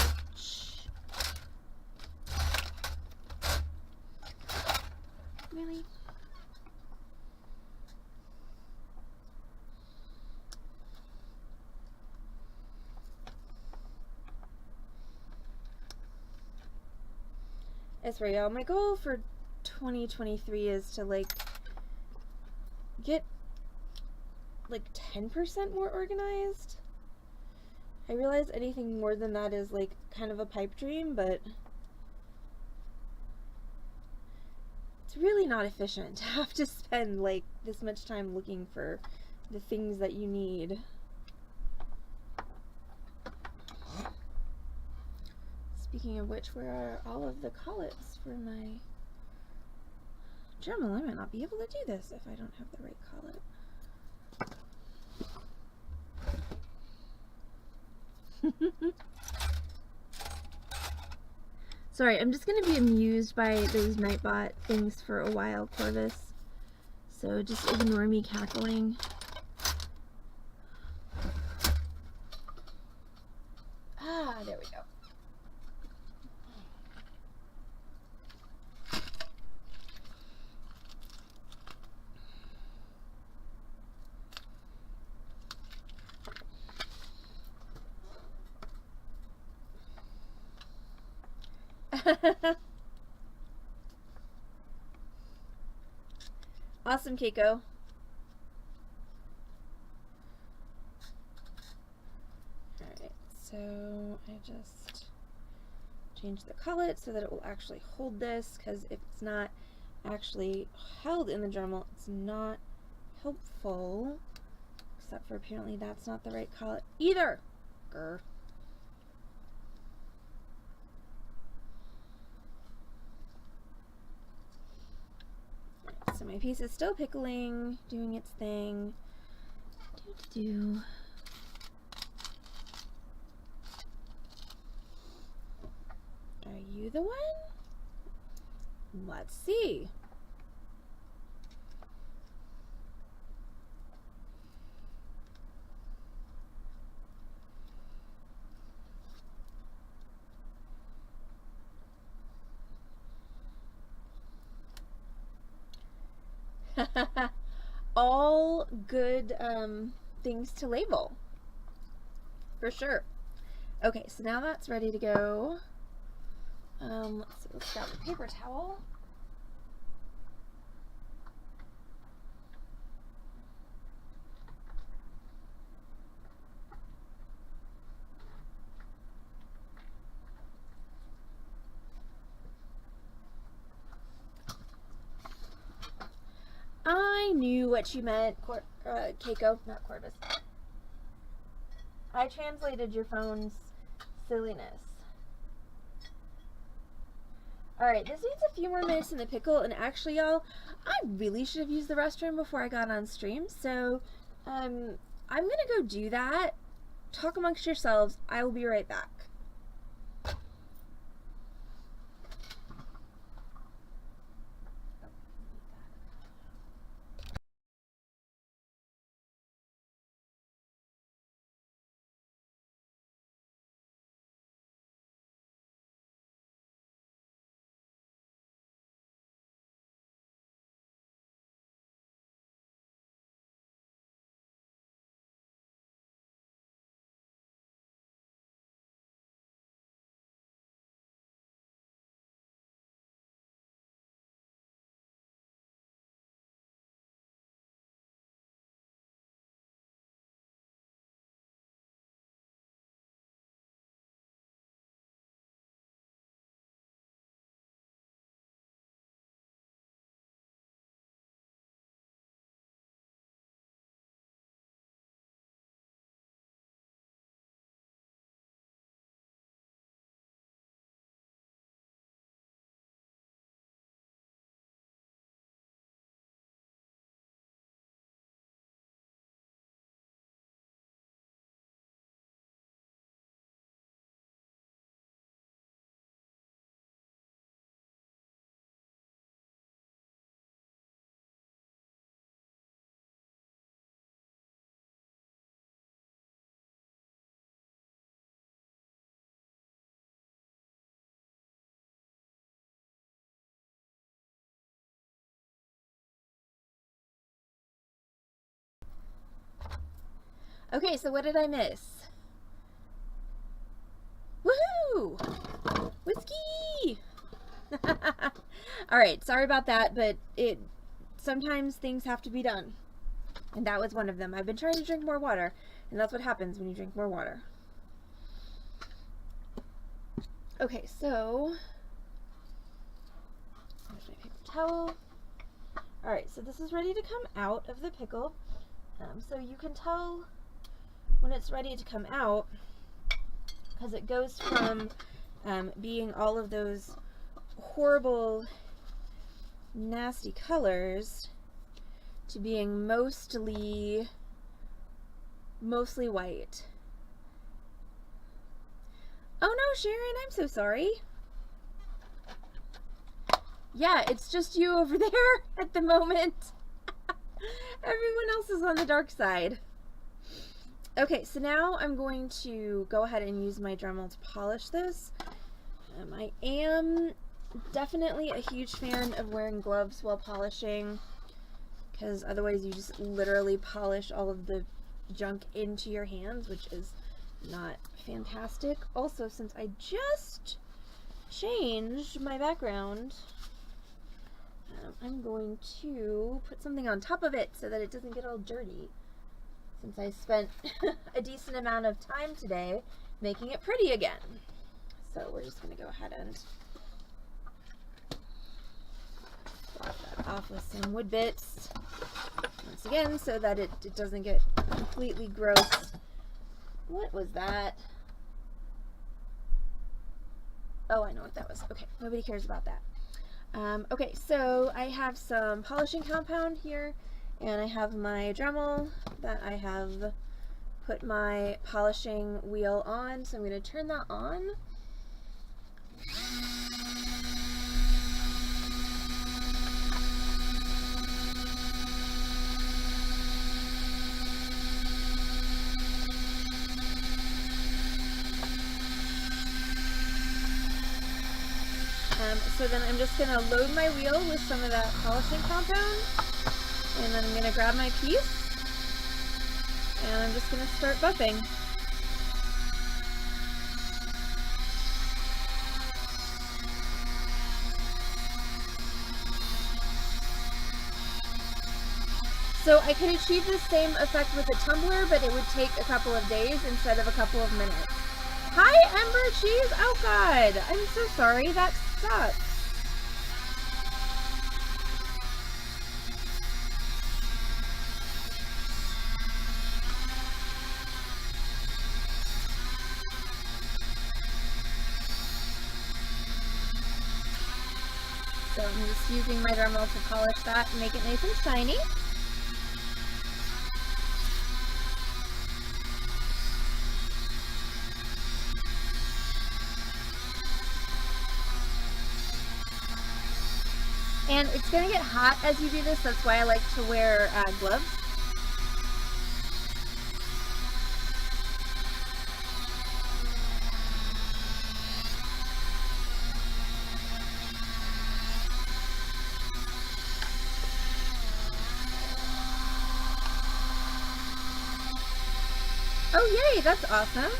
Really? As for y'all, my goal for 2023 is to get 10% more organized. I realize anything more than that is kind of a pipe dream, but it's really not efficient to have to spend this much time looking for the things that you need. Let's Speaking of which, where are all of the collets for my Dremel? I might not be able to do this if I don't have the right collet. Sorry, I'm just going to be amused by those Nightbot things for a while, Corvus. So just ignore me cackling. Ah, there we go. Awesome, Keiko. Alright, so I just change the collet so that it will actually hold this, because if it's not actually held in the Dremel, it's not helpful. Except for apparently that's not the right collet either. Grr. So my piece is still pickling, doing its thing. Are you the one? Let's see. All good things to label, for sure. Okay, so now that's ready to go. Let's grab a paper towel. I knew what you meant, Keiko, not Corvus. I translated your phone's silliness. Alright, this needs a few more minutes in the pickle, and actually, y'all, I really should have used the restroom before I got on stream, so, I'm gonna go do that. Talk amongst yourselves. I will be right back. Okay, so what did I miss? Woohoo! Whiskey! Alright, sorry about that, but sometimes things have to be done. And that was one of them. I've been trying to drink more water, and that's what happens when you drink more water. Okay, so there's my paper towel. Alright, so this is ready to come out of the pickle. So you can tell when it's ready to come out because it goes from being all of those horrible, nasty colors to being mostly white. Oh no, Sharon, I'm so sorry. Yeah, it's just you over there at the moment. Everyone else is on the dark side. Okay, so now I'm going to go ahead and use my Dremel to polish this. I am definitely a huge fan of wearing gloves while polishing, because otherwise you just literally polish all of the junk into your hands, which is not fantastic. Also, since I just changed my background, I'm going to put something on top of it so that it doesn't get all dirty, since I spent a decent amount of time today making it pretty again. So we're just going to go ahead and wash that off with some wood bits once again so that it doesn't get completely gross. What was that? Oh, I know what that was. Okay, nobody cares about that. Okay, so I have some polishing compound here, and I have my Dremel that I have put my polishing wheel on, so I'm going to turn that on. So then I'm just going to load my wheel with some of that polishing compound, and then I'm going to grab my piece, and I'm just going to start buffing. So I could achieve the same effect with a tumbler, but it would take a couple of days instead of a couple of minutes. Hi, Ember Cheese! Oh god, I'm so sorry, that sucks. So I'm just using my Dremel to polish that and make it nice and shiny. And it's going to get hot as you do this, that's why I like to wear gloves. Oh yay, that's awesome.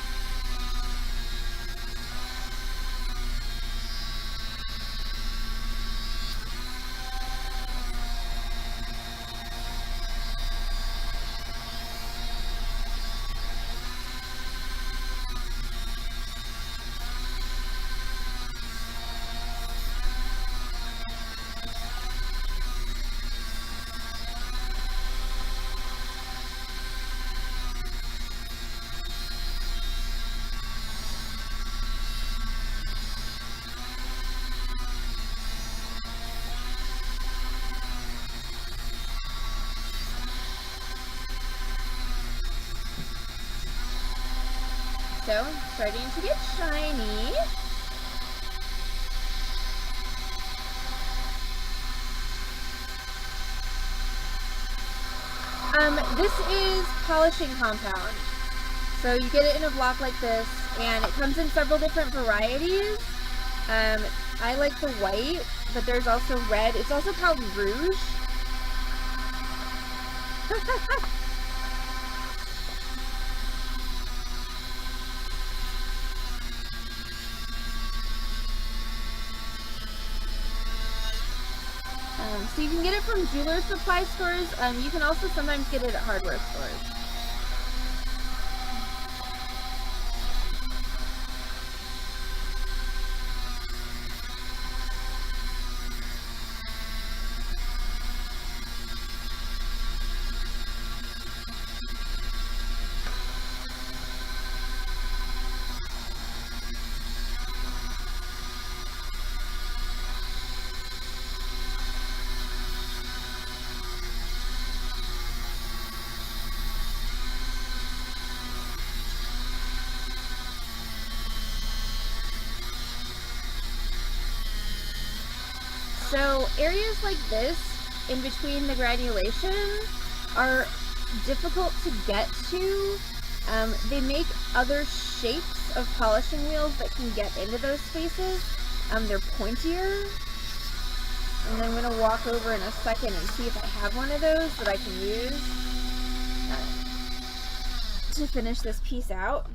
So, starting to get shiny. This is polishing compound. So you get it in a block like this, and it comes in several different varieties. I like the white, but there's also red. It's also called Rouge. So you can get it from jeweler supply stores. You can also sometimes get it at hardware stores. So areas like this in between the granulation are difficult to get to. They make other shapes of polishing wheels that can get into those spaces. They're pointier. And I'm going to walk over in a second and see if I have one of those that I can use to finish this piece out.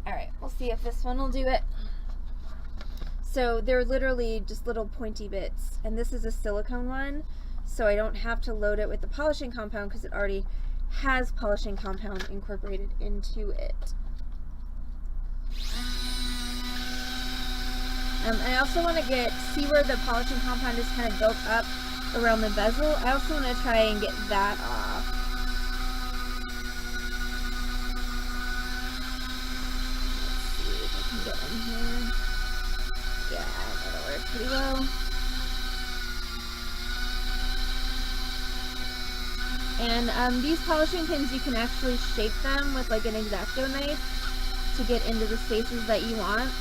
Alright, we'll see if this one will do it. So they're literally just little pointy bits, and this is a silicone one, so I don't have to load it with the polishing compound because it already has polishing compound incorporated into it. I also want to see where the polishing compound is kind of built up around the bezel. I also want to try and get that off. Get in here. Yeah, that'll work pretty well. And these polishing pins, you can actually shape them with like an X-Acto knife to get into the spaces that you want.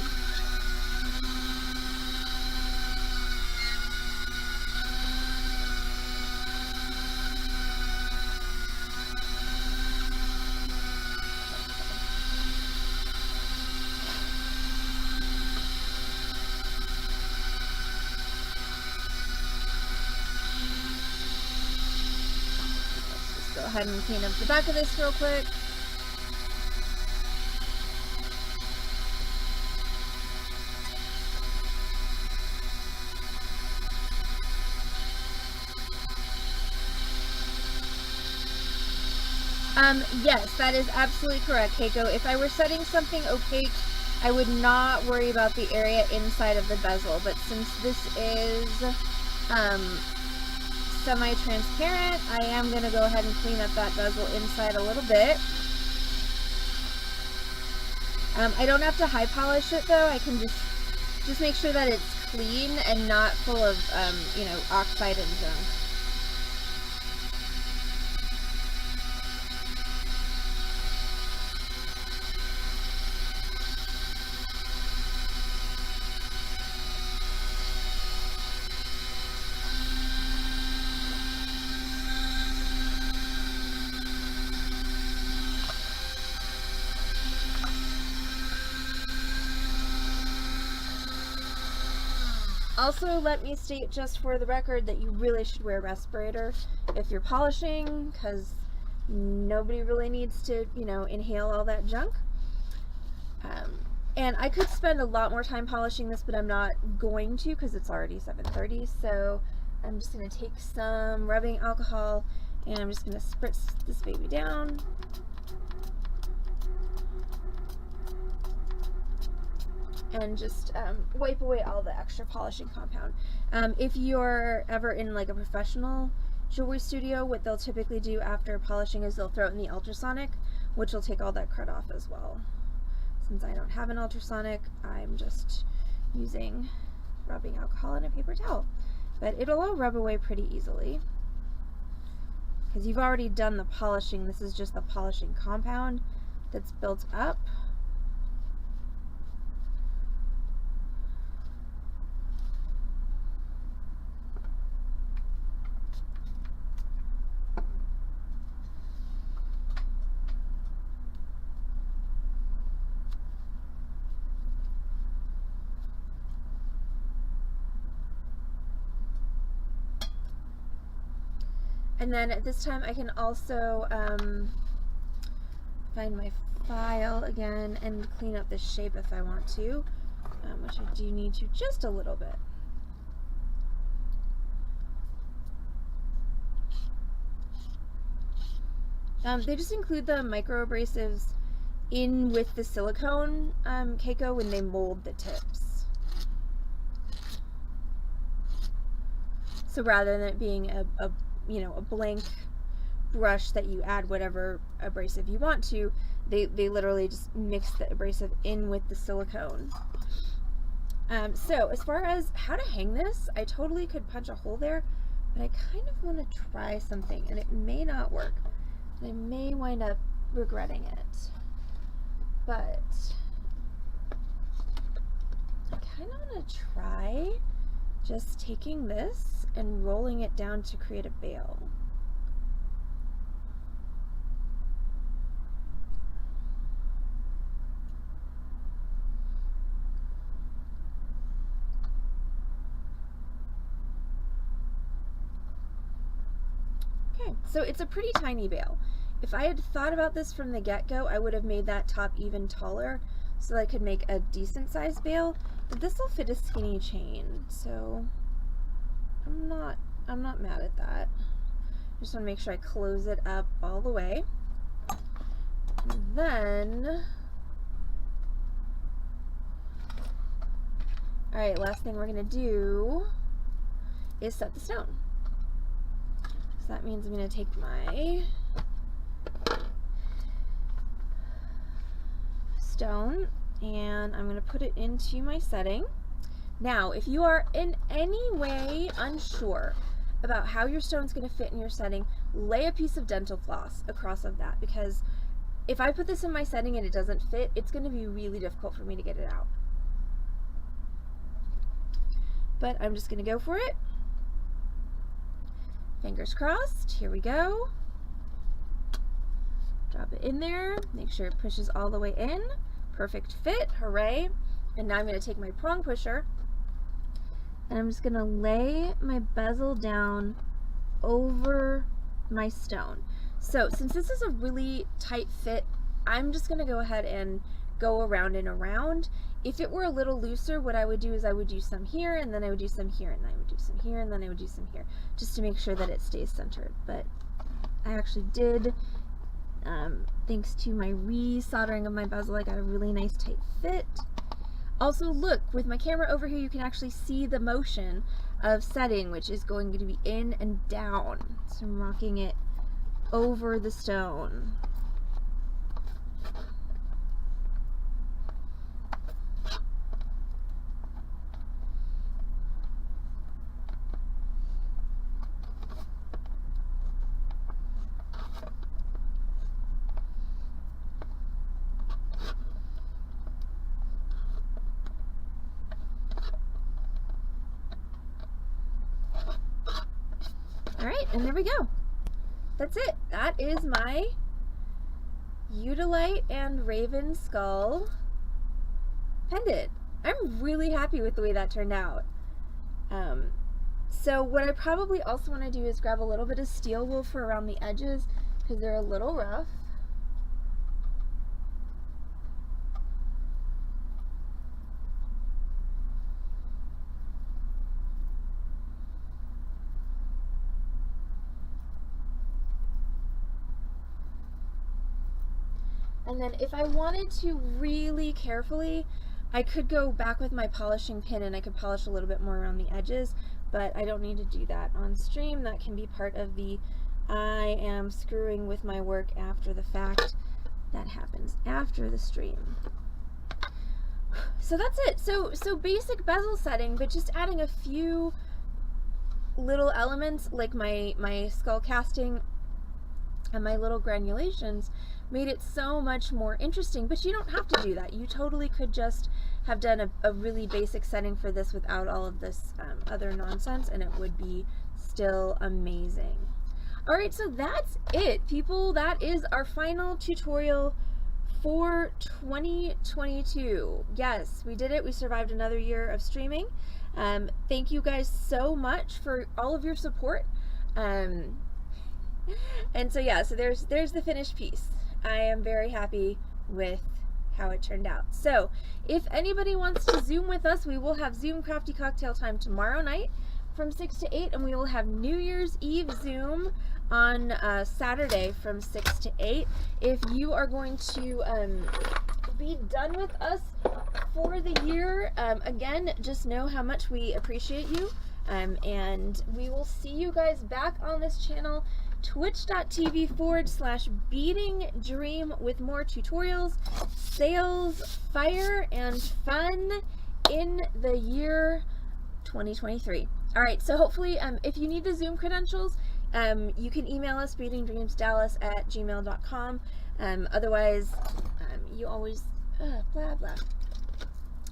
Go ahead and clean up the back of this real quick. Yes, that is absolutely correct, Keiko. If I were setting something opaque, I would not worry about the area inside of the bezel, but since this is semi-transparent, I am going to go ahead and clean up that bezel inside a little bit. I don't have to high polish it though. I can just make sure that it's clean and not full of, you know, oxide and junk. Also, let me state just for the record that you really should wear a respirator if you're polishing, because nobody really needs to, you know, inhale all that junk. And I could spend a lot more time polishing this, but I'm not going to because it's already 7:30. So I'm just going to take some rubbing alcohol and I'm just going to spritz this baby down. And just wipe away all the extra polishing compound. If you're ever in like a professional jewelry studio, what they'll typically do after polishing is they'll throw it in the ultrasonic, which will take all that crud off as well. Since I don't have an ultrasonic, I'm just using rubbing alcohol and a paper towel. But it'll all rub away pretty easily. Because you've already done the polishing, this is just the polishing compound that's built up. And then at this time I can also find my file again and clean up the shape if I want to, which I do need to just a little bit. They just include the micro abrasives in with the silicone, Keiko, when they mold the tips. So rather than it being a you know, a blank brush that you add whatever abrasive you want to. They literally just mix the abrasive in with the silicone. So as far as how to hang this, I totally could punch a hole there, but I kind of want to try something, and it may not work. I may wind up regretting it, but I kind of want to try just taking this and rolling it down to create a bail. Okay, so it's a pretty tiny bail. If I had thought about this from the get-go, I would have made that top even taller so that I could make a decent sized bail, but this will fit a skinny chain, so I'm not mad at that. I just want to make sure I close it up all the way. And then, all right, last thing we're gonna do is set the stone. So that means I'm gonna take my stone and I'm going to put it into my setting. Now, if you are in any way unsure about how your stone's going to fit in your setting, lay a piece of dental floss across of that, because if I put this in my setting and it doesn't fit, it's going to be really difficult for me to get it out. But I'm just going to go for it. Fingers crossed. Here we go. Drop it in there, make sure it pushes all the way in. Perfect fit, hooray. And now I'm going to take my prong pusher and I'm just going to lay my bezel down over my stone. So since this is a really tight fit, I'm just going to go ahead and go around and around. If it were a little looser, what I would do is I would do some here, and then I would do some here, and then I would do some here, and then I would do some here, just to make sure that it stays centered. But I actually did. Thanks to my re-soldering of my bezel, I got a really nice tight fit. Also, look, with my camera over here, you can actually see the motion of setting, which is going to be in and down. So I'm rocking it over the stone. Alright, and there we go. That's it. That is my Eudolite and Raven Skull pendant. I'm really happy with the way that turned out. So what I probably also want to do is grab a little bit of steel wool for around the edges because they're a little rough. And then if I wanted to really carefully, I could go back with my polishing pin and I could polish a little bit more around the edges, but I don't need to do that on stream. That can be part of the I am screwing with my work after the fact. That happens after the stream. So that's it. So basic bezel setting, but just adding a few little elements like my skull casting and my little granulations made it so much more interesting. But you don't have to do that. You totally could just have done a really basic setting for this without all of this other nonsense, and it would be still amazing. All right, so that's it, people. That is our final tutorial for 2022. Yes, we did it. We survived another year of streaming. Thank you guys so much for all of your support. And so yeah, so there's the finished piece. I am very happy with how it turned out. So if anybody wants to Zoom with us, we will have Zoom Crafty Cocktail Time tomorrow night from 6 to 8, and we will have New Year's Eve Zoom on Saturday from 6 to 8. If you are going to be done with us for the year, again, just know how much we appreciate you, and we will see you guys back on this channel twitch.tv/beading dream with more tutorials, sales, fire, and fun in the year 2023. All right, so hopefully if you need the Zoom credentials, you can email us beadingdreamsdallas@gmail.com. Otherwise, you always blah blah.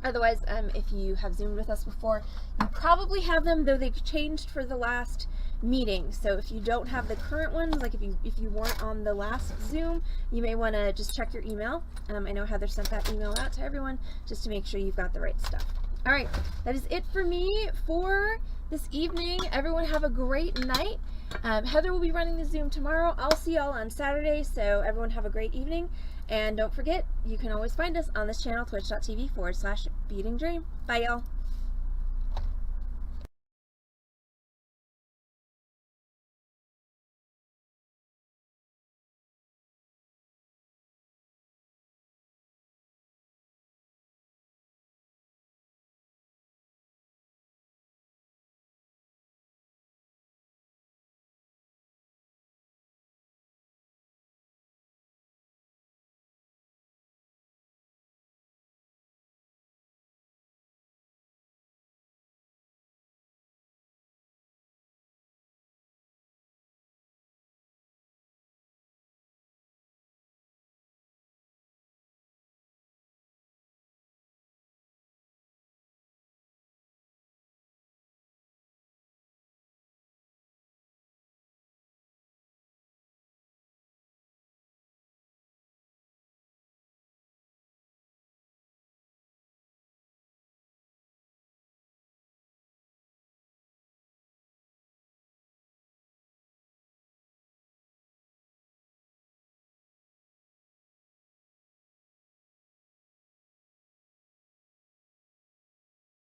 Otherwise, if you have Zoomed with us before, you probably have them, though they've changed for the last meeting. So if you don't have the current ones, like if you weren't on the last Zoom, you may want to just check your email. I know Heather sent that email out to everyone just to make sure you've got the right stuff. All right, that is it for me for this evening. Everyone have a great night. Heather will be running the Zoom tomorrow. I'll see y'all on Saturday, so everyone have a great evening. And don't forget, you can always find us on this channel, twitch.tv/beadingdream. Bye, y'all.